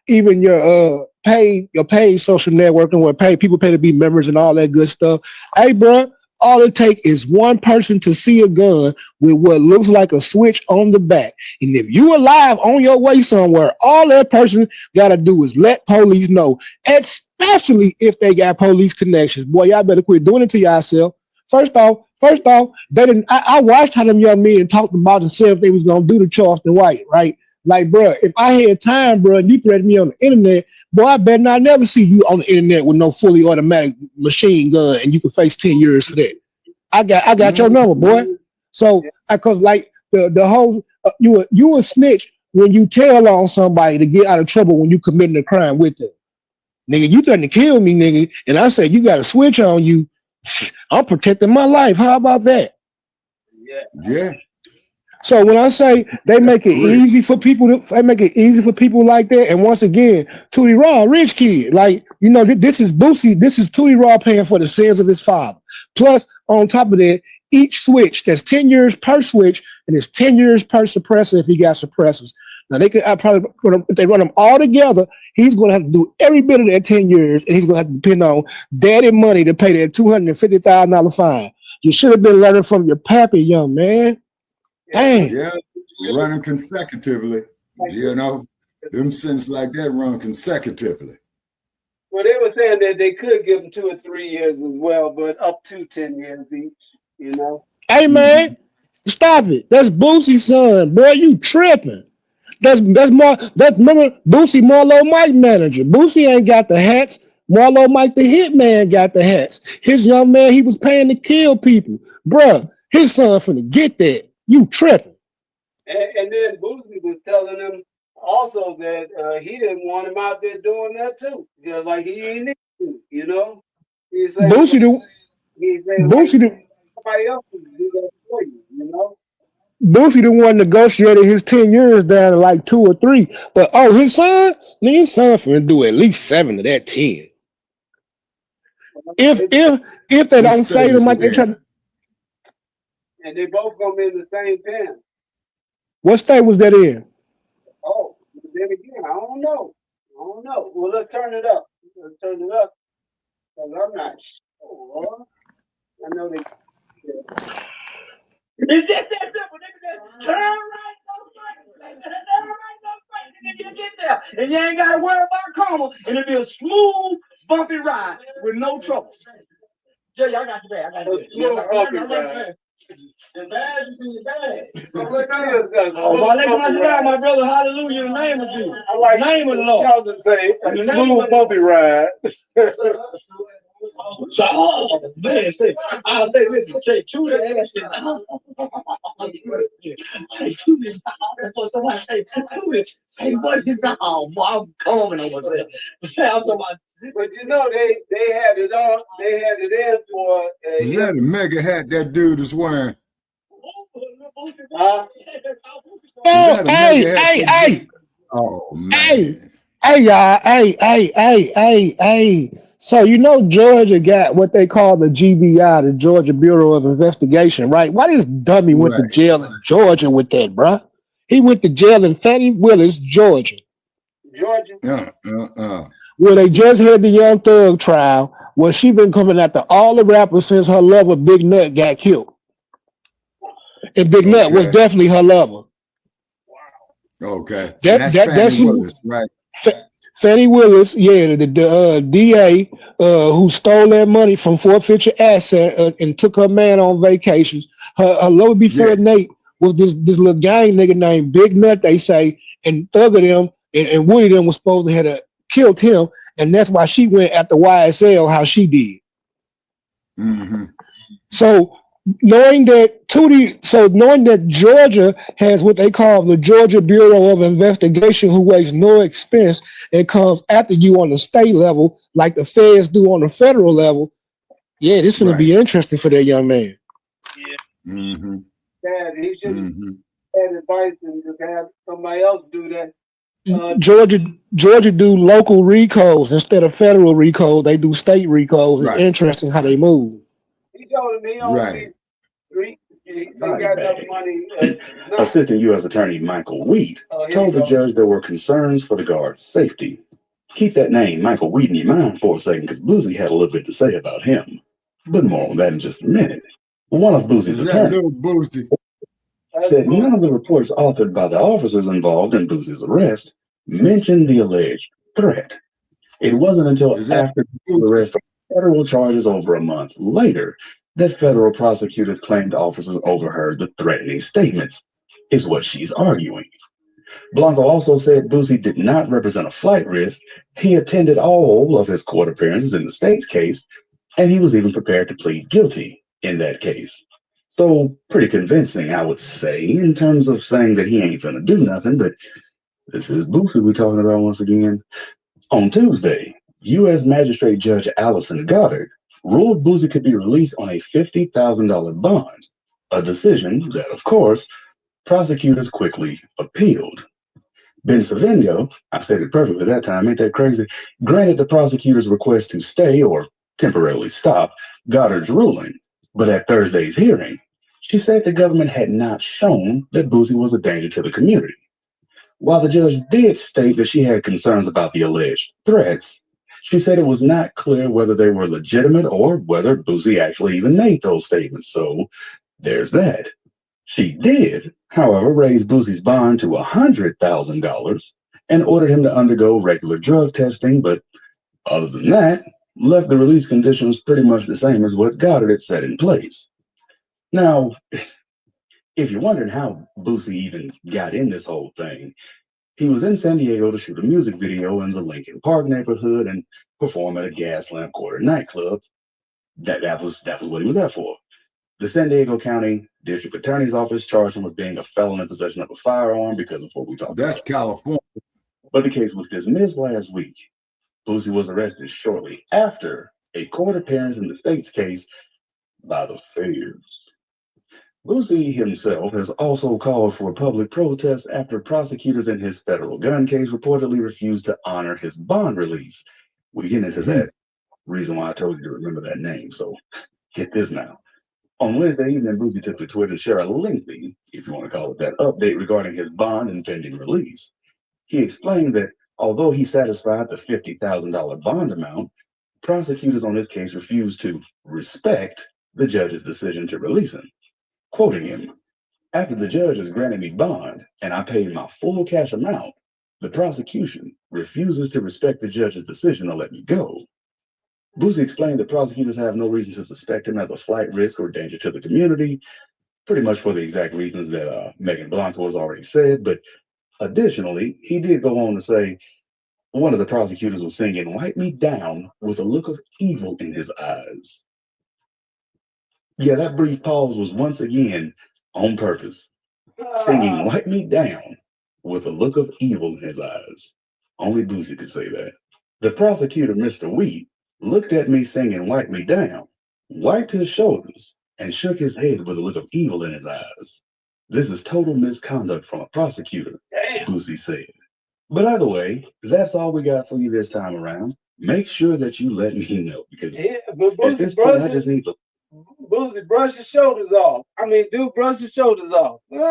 even your paid social networking where people pay to be members and all that good stuff. Hey, bro. All it takes is one person to see a gun with what looks like a switch on the back. And if you alive on your way somewhere, all that person got to do is let police know, especially if they got police connections. Boy, y'all better quit doing it to yourself. First off, they didn't. I watched how them young men talked about and said if they was going to do to Charleston White, right? Like, bro, if I had time, bro, and you threatened me on the internet, boy, I better not never see you on the internet with no fully automatic machine gun, and you can face 10 years for that. I got your number, boy. So, because like the whole, you a snitch when you tell on somebody to get out of trouble when you committing a crime with them. Nigga, you threatened to kill me, nigga, and I said you got a switch on you. I'm protecting my life. How about that? Yeah. So when I say they make it easy for people like that, and once again, Tootie Raw, rich kid, like, you know, this is Boosie, this is Tootie Raw paying for the sins of his father. Plus, on top of that, each switch, that's 10 years per switch, and it's 10 years per suppressor if he got suppressors. Now they could probably, if they run them all together, he's going to have to do every bit of that 10 years, and he's going to have to depend on daddy money to pay that $250,000 fine. You should have been learning from your pappy, young man. Dang. Yeah, running consecutively. You know, them sentences like that run consecutively. Well, they were saying that they could give them 2 or 3 years as well, but up to 10 years each, you know. Hey, man, stop it. That's Boosie's son. Boy, you tripping. That's remember Boosie Marlo Mike manager. Boosie ain't got the hats. Marlo Mike the hitman got the hats. His young man, he was paying to kill people. Bruh, his son finna get that. You tripping. And then Boosie was telling him also that he didn't want him out there doing that too. Just like he ain't need to, you know. He said, Boosie the he said, Boosie the somebody else will do that for you, you know. Boosie the one negotiated his 10 years down to like 2 or 3. But his son, his son finna do at least 7 of that 10. If they don't say them like they try to, And they both gonna be in the same pen. what state was that in? Oh, but then again, I don't know. Well, let's turn it up. Because I'm not sure. I know they. It's just that simple, nigga. Just turn right, no straight. Turn right, no straight, and then you get there. And you ain't gotta worry about karma. And it'll be a smooth, bumpy ride with no trouble. Jay, I got you back. I got you back. Smooth, bumpy ride. The bad is in the bad. Oh, my leg, my brother, hallelujah, in the name of Jesus. I like name of the Lord. Charles say a smooth, bumpy ride. So, man, I'll say this, say two the ass. Say two this. Somebody say two this. Say what is that? Oh, boy, I'm coming over there. Say I'm talking about. But you know, they had it on. They had it in for. Is that a mega hat that dude is wearing? Hey. Oh man. Hey, y'all. Hey. So, you know, Georgia got what they call the GBI, the Georgia Bureau of Investigation, right? Why this dummy went to jail in Georgia with that, bruh? He went to jail in Fannie Willis, Georgia. Where they just had the Young Thug trial, where she been coming after all the rappers since her lover, Big Nut, got killed. And Big Nut was definitely her lover. Okay. That's Fannie who, Willis, right? Fannie Willis, yeah, the DA who stole that money from forfeiture asset and took her man on vacations. Her lover before Nate was this little gang nigga named Big Nut, they say, and Thug of them and Woody them was supposed to have killed him, and that's why she went after YSL how she did. Mm-hmm. So knowing that Georgia has what they call the Georgia Bureau of Investigation, who wastes no expense and comes after you on the state level, like the feds do on the federal level. Yeah, this is going to be interesting for that young man. Yeah. Mm-hmm. Dad, he should have advice and just have somebody else do that. Georgia do local recos instead of federal recos. They do state recos. It's interesting how they move. He told me he got enough money. Assistant U.S. Attorney Michael Wheat told the judge there were concerns for the guard's safety. Keep that name, Michael Wheat, in your mind for a second, because Boosie had a little bit to say about him. But more on that in just a minute. One of Boosie's attorneys said none of the reports authored by the officers involved in Boosie's arrest mentioned the alleged threat. It wasn't until after the arrest of federal charges over a month later that federal prosecutors claimed officers overheard the threatening statements, is what she's arguing. Blanco also said Boosie did not represent a flight risk. He attended all of his court appearances in the state's case, and he was even prepared to plead guilty in that case. So pretty convincing, I would say, in terms of saying that he ain't gonna do nothing, but this is Boosie we're talking about once again. On Tuesday, U.S. Magistrate Judge Allison Goddard ruled Boosie could be released on a $50,000 bond, a decision that, of course, prosecutors quickly appealed. Ben Savingo, I said it perfectly that time, ain't that crazy, granted the prosecutor's request to stay or temporarily stop Goddard's ruling, but at Thursday's hearing, she said the government had not shown that Boosie was a danger to the community. While the judge did state that she had concerns about the alleged threats, she said it was not clear whether they were legitimate or whether Boosie actually even made those statements. So there's that. She did, however, raise Boosie's bond to $100,000 and ordered him to undergo regular drug testing, but other than that, left the release conditions pretty much the same as what Goddard had set in place. Now, if you're wondering how Boosie even got in this whole thing, he was in San Diego to shoot a music video in the Lincoln Park neighborhood and perform at a Gaslamp Quarter nightclub. That was what he was there for. The San Diego County District Attorney's Office charged him with being a felon in possession of a firearm because of what we talked about. That's California. But the case was dismissed last week. Boosie was arrested shortly after a court appearance in the state's case by the feds. Boosie himself has also called for a public protest after prosecutors in his federal gun case reportedly refused to honor his bond release. We get into that reason why I told you to remember that name. So get this now. On Wednesday evening, Boosie took to Twitter to share a lengthy, if you want to call it that, update regarding his bond and pending release. He explained that although he satisfied the $50,000 bond amount, prosecutors on this case refused to respect the judge's decision to release him. Quoting him, "After the judge has granted me bond and I paid my full cash amount, the prosecution refuses to respect the judge's decision to let me go." Boosie explained that prosecutors have no reason to suspect him as a flight risk or danger to the community, pretty much for the exact reasons that Megan Blanco has already said. But additionally, he did go on to say one of the prosecutors was singing "Wipe Me Down" with a look of evil in his eyes. Yeah, that brief pause was once again on purpose. Singing "Wipe Me Down" with a look of evil in his eyes. Only Boosie could say that. The prosecutor, Mr. Wheat, looked at me singing "Wipe Me Down," wiped his shoulders, and shook his head with a look of evil in his eyes. This is total misconduct from a prosecutor, Boosie said. But either way, that's all we got for you this time around. Make sure that you let me know, because but at this point, I just need to... Boosie, brush your shoulders off. I mean, dude, brush your shoulders off. Man,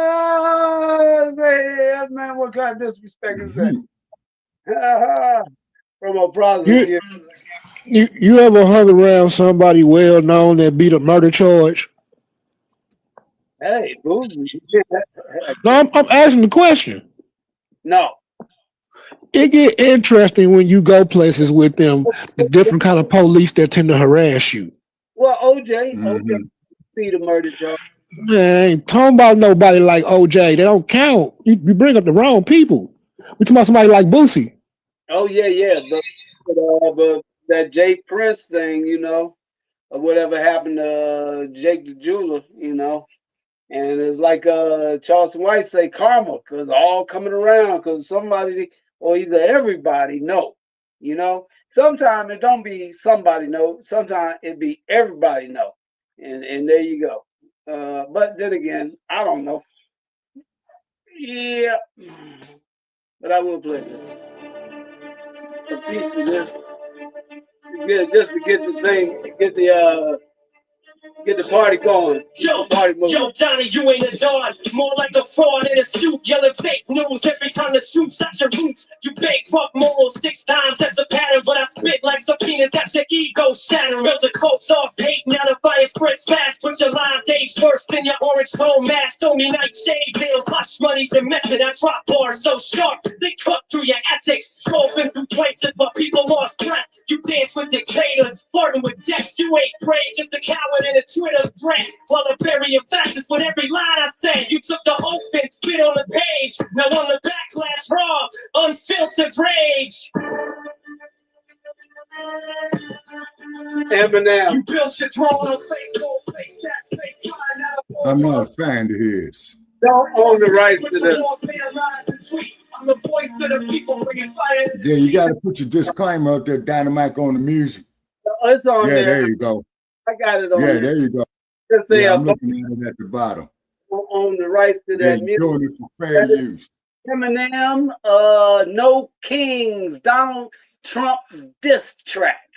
what kind of disrespect is that? From a prosecutor. You ever hung around somebody well known that beat a murder charge? Hey, Boosie. No, I'm asking the question. No. It get interesting when you go places with them, the different kind of police that tend to harass you. Well, OJ beat a murder charge. Man, I ain't talking about nobody like OJ. They don't count. You bring up the wrong people. We talking about somebody like Boosie. Oh, yeah. But that Jay Prince thing, you know, or whatever happened to Jake the Jeweler, you know. And it's like Charleston White say, karma, because all coming around, because somebody or either everybody know, you know. Sometimes it don't be somebody know. Sometimes it be everybody know. And there you go. But then again, I don't know. Yeah. But I will play this. A piece of this. Just to get the thing, get the party going. Yo, Donnie, you ain't a don. More like a fraud in a suit, yelling fake news every time the truth's at your roots. You bankrupt morals 6 times, that's a pattern. But I spit like subpoenas, got your ego shattering. Built a coat off hate, now the fire spreads fast. Put your lies age worse than your orange phone mask. Stormy night shade bills, hush money's a method. I drop bars so sharp, they cut through your ethics. Golfing through places, but people lost breath. You dance with dictators, flirting with death. You ain't brave, just a coward in a Twitter threat. While I bury your fascists with every line I said. You took the oath and spit on the page. Now on the backlash, raw, unfiltered rage. Eminem. You built your throne on fake gold face. That's fake. I'm not a fan of his. Don't own the rights to this. I'm the voice of the people bringing fire. Yeah, you got to put your disclaimer up there, Dynamite, on the music. It's on there. There you go. I got it on there you go. Just say I'm looking at it at the bottom. Don't own the rights to that music. Doing it for fair use. Eminem, No Kings, Donald Trump diss track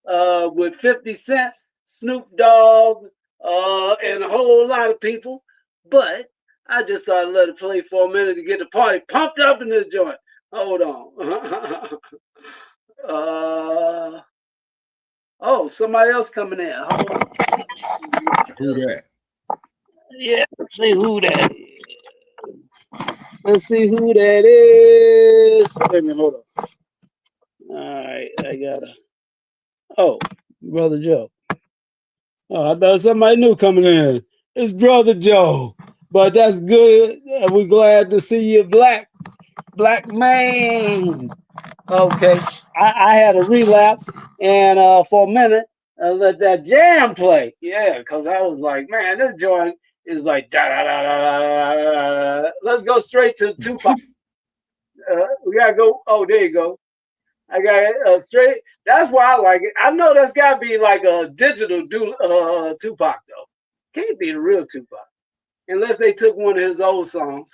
with 50 Cent, Snoop Dogg, and a whole lot of people. But I just thought I'd let it play for a minute to get the party pumped up in this joint. Hold on. Oh, somebody else coming in. Hold on. Who that? Yeah, let's see who that is. Let's see who that is. Wait a minute, hold on. All right, I gotta. Oh, Brother Joe. Oh, I thought somebody new coming in. It's Brother Joe. But that's good. We're glad to see you, black man. Okay, I had a relapse, and for a minute, and let that jam play. Yeah, because I was like, man, this joint is like da da da da da da da da. Let's go straight to Tupac. We gotta go. Oh, there you go. I got straight. That's why I like it. I know that's gotta be like a digital Tupac though. Can't be the real Tupac unless they took one of his old songs.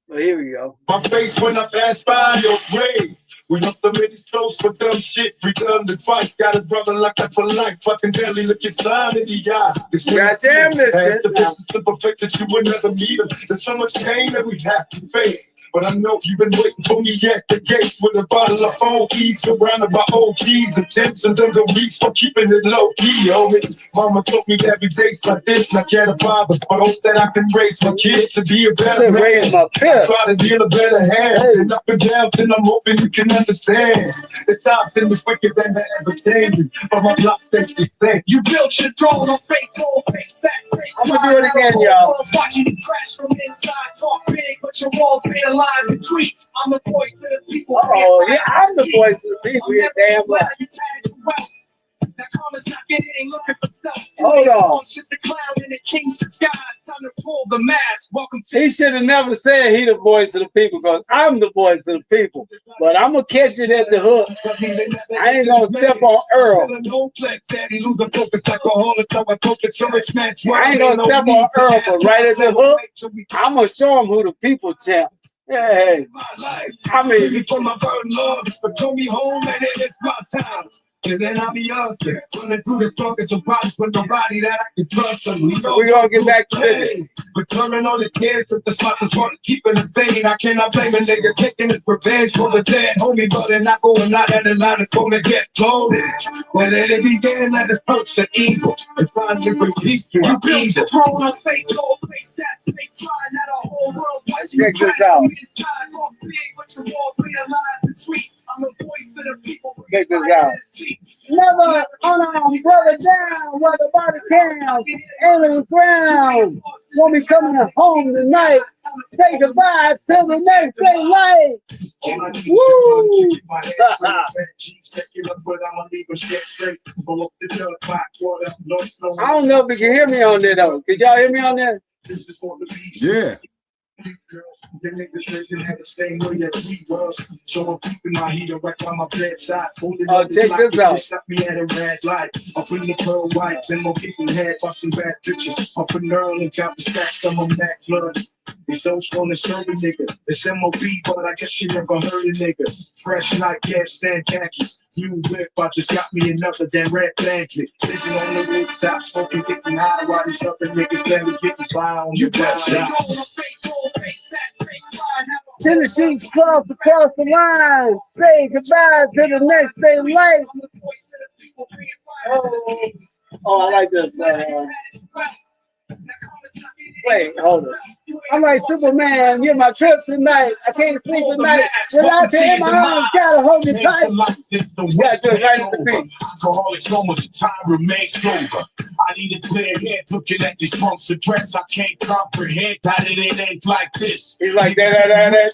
But here we go. My face when I pass by your grave. We up the many souls for dumb shit. Return the fight. Got a brother like that for life. Fucking barely look your sign in the eye. Goddamn this shit. The perfect that you would never meet him. There's so much pain that we have to face. But I know you've been waiting for me at the gates with a bottle of old keys, surrounded by old keys, intentions of the weeks for keeping it low key, homie. Mama told me every day's like this, not yet a father, but hope that I can raise my kids to be a better man. Try to deal a better hand, and up and down, and I'm hoping you can understand. The times in this wicked and the ever changing, but my block stays the same. You built your throne on fake gold, fake stats, fake I'm gonna do it again, y'all. Watching you crash from inside, talk big, but your walls made a lies and tweets. I'm the voice to the people. Oh, yeah, I'm the voice of the people. You're damn right. That comments not getting looking for stuff. Hold on. It's just a clown in the king's disguise. Time to pull the mask. Welcome to. He should have never said he the voice of the people because I'm the voice of the people. But I'm gonna catch it at the hook. I ain't gonna step on Earl. I ain't gonna step on Earl, but right at the hook, I'm gonna show him who the people champ. Hey, I mean, before my burden love, but told me home and it is my time. And then I'll be up there, running through the strongest of problems with nobody that I can trust. We're gonna get back to it. Returning all the kids with the spotless water, keeping it sane. I cannot blame a nigga taking his revenge for the dead homie, but they're not going out and the line is gonna get loaded. When it began, let us approach the evil and finally bring peace to our built evil. your throne on fake gold, fake stats, fake pride. Not a whole world watching you Check this crash out. from inside, talk big, but your walls made a lies and tweets. I'm the voice of the people. Check this out. Never on our brother down, where the body can, aiming the ground. Won't be coming home tonight. Say goodbye till the next day light. Woo! I don't know if you can hear me on there though. Could y'all hear me on there? Yeah. Oh, check this out. Me at a red light. Up in the pearl whites and more people had busting bad bitches. Up in Earl and got the stacks on my neck blood. These don't wanna serve a nigga. It's MOB, but I guess you never heard a nigga. Fresh like gas stand khakis. New whip, I just got me another damn red blanket. Sitting on the rooftop, smoking, getting high while these other niggas let me getting fly on your down. Tennessee's cross across the line. Say goodbye to the next day light. Oh, I like this. Wait, hold on. I'm like Superman, you're my trip tonight. I can't sleep at night. Without you in my arms, gotta hold me tight. Yeah, do it right at the beat. Alcoholic coma, the time remains sober. I need a clear head looking at these punks address. I can't comprehend how it ain't like this. He's like that.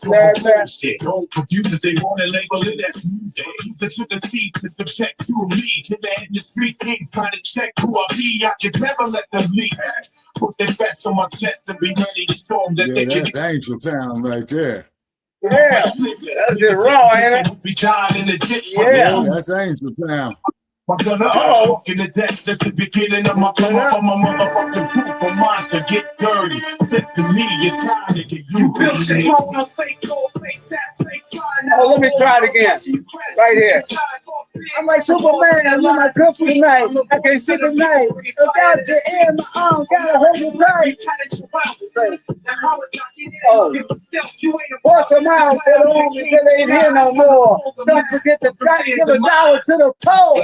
Don't confuse it, they want to label it as music. This with the seeds is subject to me. To the end, the street ain't trying to check who I be. I can never let them leave. Put their bets on my chest and be ready to storm that they Yeah, that's Angel Town right there. Yeah, that's just raw, ain't it? Be tied in the ditch. Yeah, that's Angel Town. I'm gonna walk in the depths at the beginning of my come up on my motherfucking proof for mine to get dirty. Sit to me, you're trying to get you. Oh, let me try it again. Right here. I'm like Superman, I'm my cup tonight. I can't sleep at night. Without your in my arm, gotta hold you tight. Oh, what's a mile for the only till they ain't here no more. Don't forget to try to give $1 to the pole.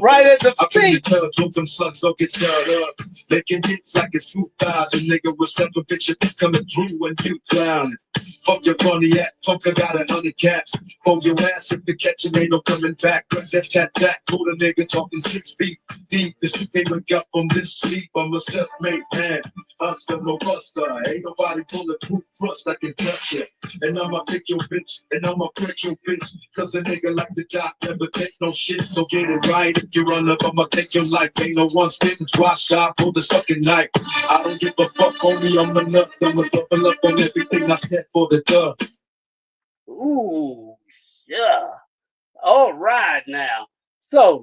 Right at the feet. Them slugs don't get stirred up. Making hits like it's 2000. Nigga with 7 bitches coming through and you clowning. Fuck your funny ass. Fuck, I got 100 caps. Hold your ass if the catching ain't no coming back. Press that chat back. Pull the nigga talking 6 feet deep. This shit can't wake up from this sleep. I'm a self-made man. Hustler, no buster. Ain't nobody pulling proof thrust, I can touch it. And I'ma pick your bitch, and I'ma prick your bitch. Cause a nigga like the doc never take no shit. So get it right. If you run up, I'ma take your life. Ain't no one spitting dry shot, pull the sucking knife. I don't give a fuck, homie, I'm a nut. I'ma double up on everything I said for the dub. Ooh, yeah. All right now. So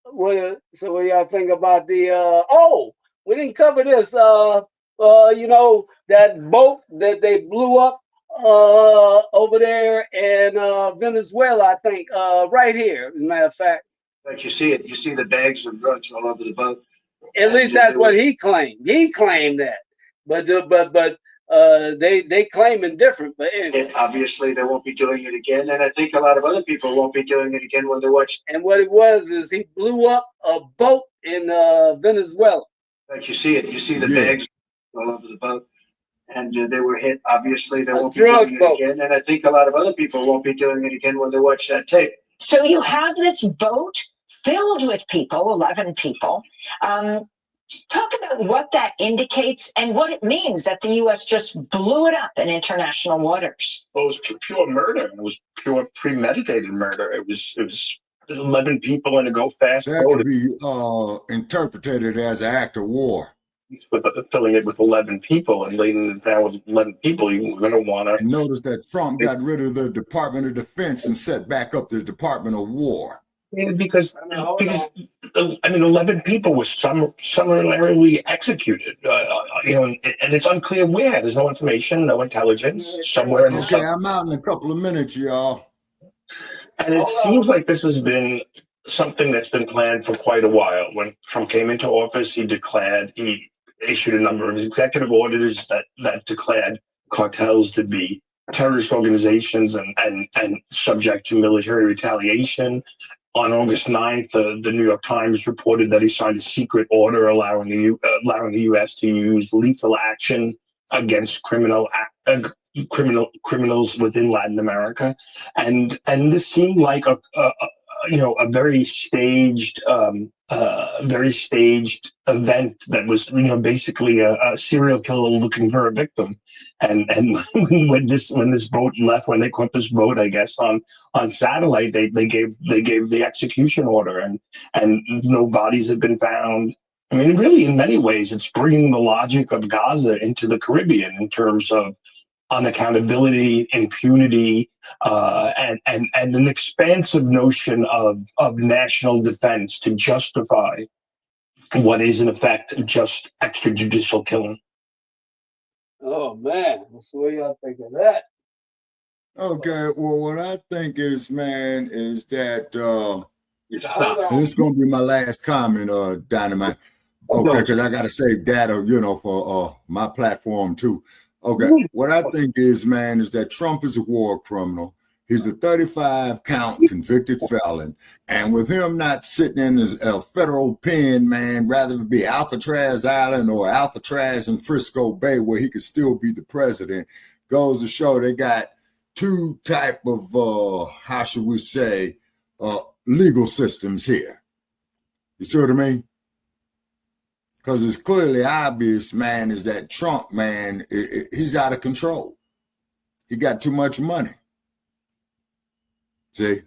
what y'all think about the oh, we didn't cover this you know, that boat that they blew up over there in Venezuela, I think, right here, as a matter of fact. But you see it, you see the bags of drugs all over the boat. At least that's what he claimed. He claimed that. But they claiming different. But anyway. And obviously they won't be doing it again, and I think a lot of other people won't be doing it again when they watch. And what it was is he blew up a boat in Venezuela. But you see it, you see the bags all over the boat, and they were hit. Obviously they won't be doing it again, and I think a lot of other people won't be doing it again when they watch that tape. So you have this boat filled with people, 11 people. Talk about what that indicates and what it means that the U.S. just blew it up in international waters. Well, it was pure murder. It was pure premeditated murder. It was 11 people in a go fast That boat. could be interpreted as an act of war. Filling it with 11 people and laying it down with 11 people, you're going to want to. And notice that Trump got rid of the Department of Defense and set back up the Department of War. Yeah, because 11 people were summarily executed, you know, and it's unclear where. There's no information, no intelligence. Somewhere in the Okay, I'm out in a couple of minutes, y'all. And it seems like this has been something that's been planned for quite a while. When Trump came into office, he issued a number of executive orders that declared cartels to be terrorist organizations and subject to military retaliation. On August 9th, the New York Times reported that he signed a secret order allowing the U.S. to use lethal action against criminals within Latin America, and this seemed like a very staged event that was basically a serial killer looking for a victim. And when this boat left, when they caught this boat, I guess on satellite, they gave the execution order, and no bodies have been found. I mean, really, in many ways, it's bringing the logic of Gaza into the Caribbean in terms of unaccountability, impunity, and an expansive notion of national defense to justify what is in effect just extrajudicial killing. Oh man, what do y'all think of that? Okay, well, what I think is, man, is that and this is gonna be my last comment, Dynamite. Okay, because I gotta save data, for my platform too. Okay, what I think is, man, is that Trump is a war criminal. He's a 35-count convicted felon. And with him not sitting in a federal pen, man, rather it be Alcatraz Island or Alcatraz in Frisco Bay where he could still be the president, goes to show they got two type of, how should we say, legal systems here. You see what I mean? Because it's clearly obvious, man, is that Trump, man, he's out of control. He got too much money. See?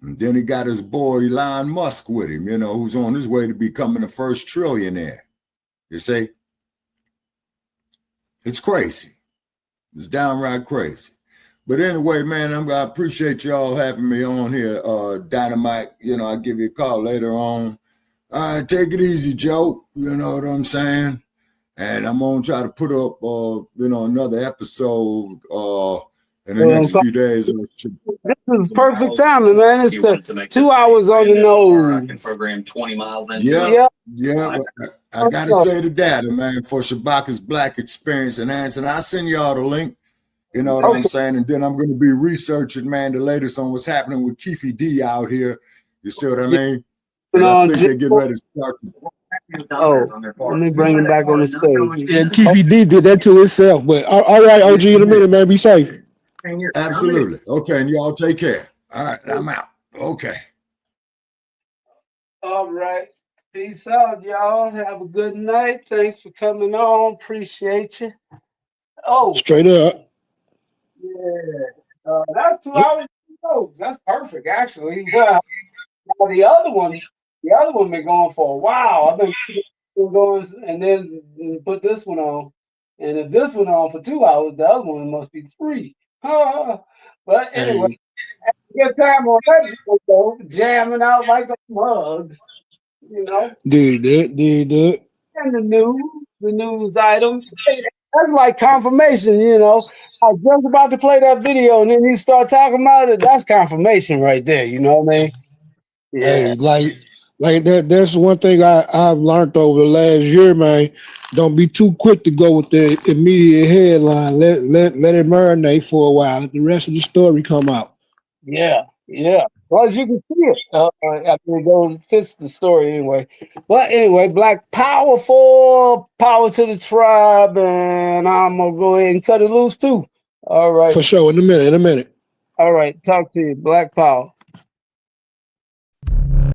And then he got his boy Elon Musk with him, who's on his way to becoming the first trillionaire. You see? It's crazy. It's downright crazy. But anyway, man, I appreciate y'all having me on here, Dynamite. I'll give you a call later on. All right, take it easy, Joe. You know what I'm saying? And I'm going to try to put up, another episode in the next few days. This is perfect timing, man. It's 2 hours on the nose. I can program 20 miles in. Yeah. I got to say the data, man, for Shabaka's Black Experience and I'll send y'all the link. You know what I'm saying? And then I'm going to be researching, man, the latest on what's happening with Keefe D out here. You see what I mean? I think they're getting ready to start. Let me bring him back on the stage. Yeah, Keefe D did that to himself. But all right, OG, in a minute, man. Be safe. Absolutely. Okay, and y'all take care. All right, I'm out. Okay. All right. Peace out, y'all. Have a good night. Thanks for coming on. Appreciate you. Oh, Straight up. yeah. That's 2 hours. Oh, that's perfect, actually. Well, the other one been going for a while. I've been going and then put this one on. And if this one on for 2 hours, the other one must be 3. But anyway, good time on that joint, though, jamming out like a mug. You know, Did that. and the news items. That's like confirmation, you know. I was just about to play that video, and then you start talking about it. That's confirmation right there. You know what I mean? Hey, like that. That's one thing I've learned over the last year, man. Don't be too quick to go with the immediate headline. Let it marinate for a while. Let the rest of the story come out. Yeah. Well, as you can see it, after it goes fits the story anyway. But anyway, Black Powerful, power to the tribe, and I'm gonna go ahead and cut it loose too. All right. For sure. In a minute. All right. Talk to you, Black Power.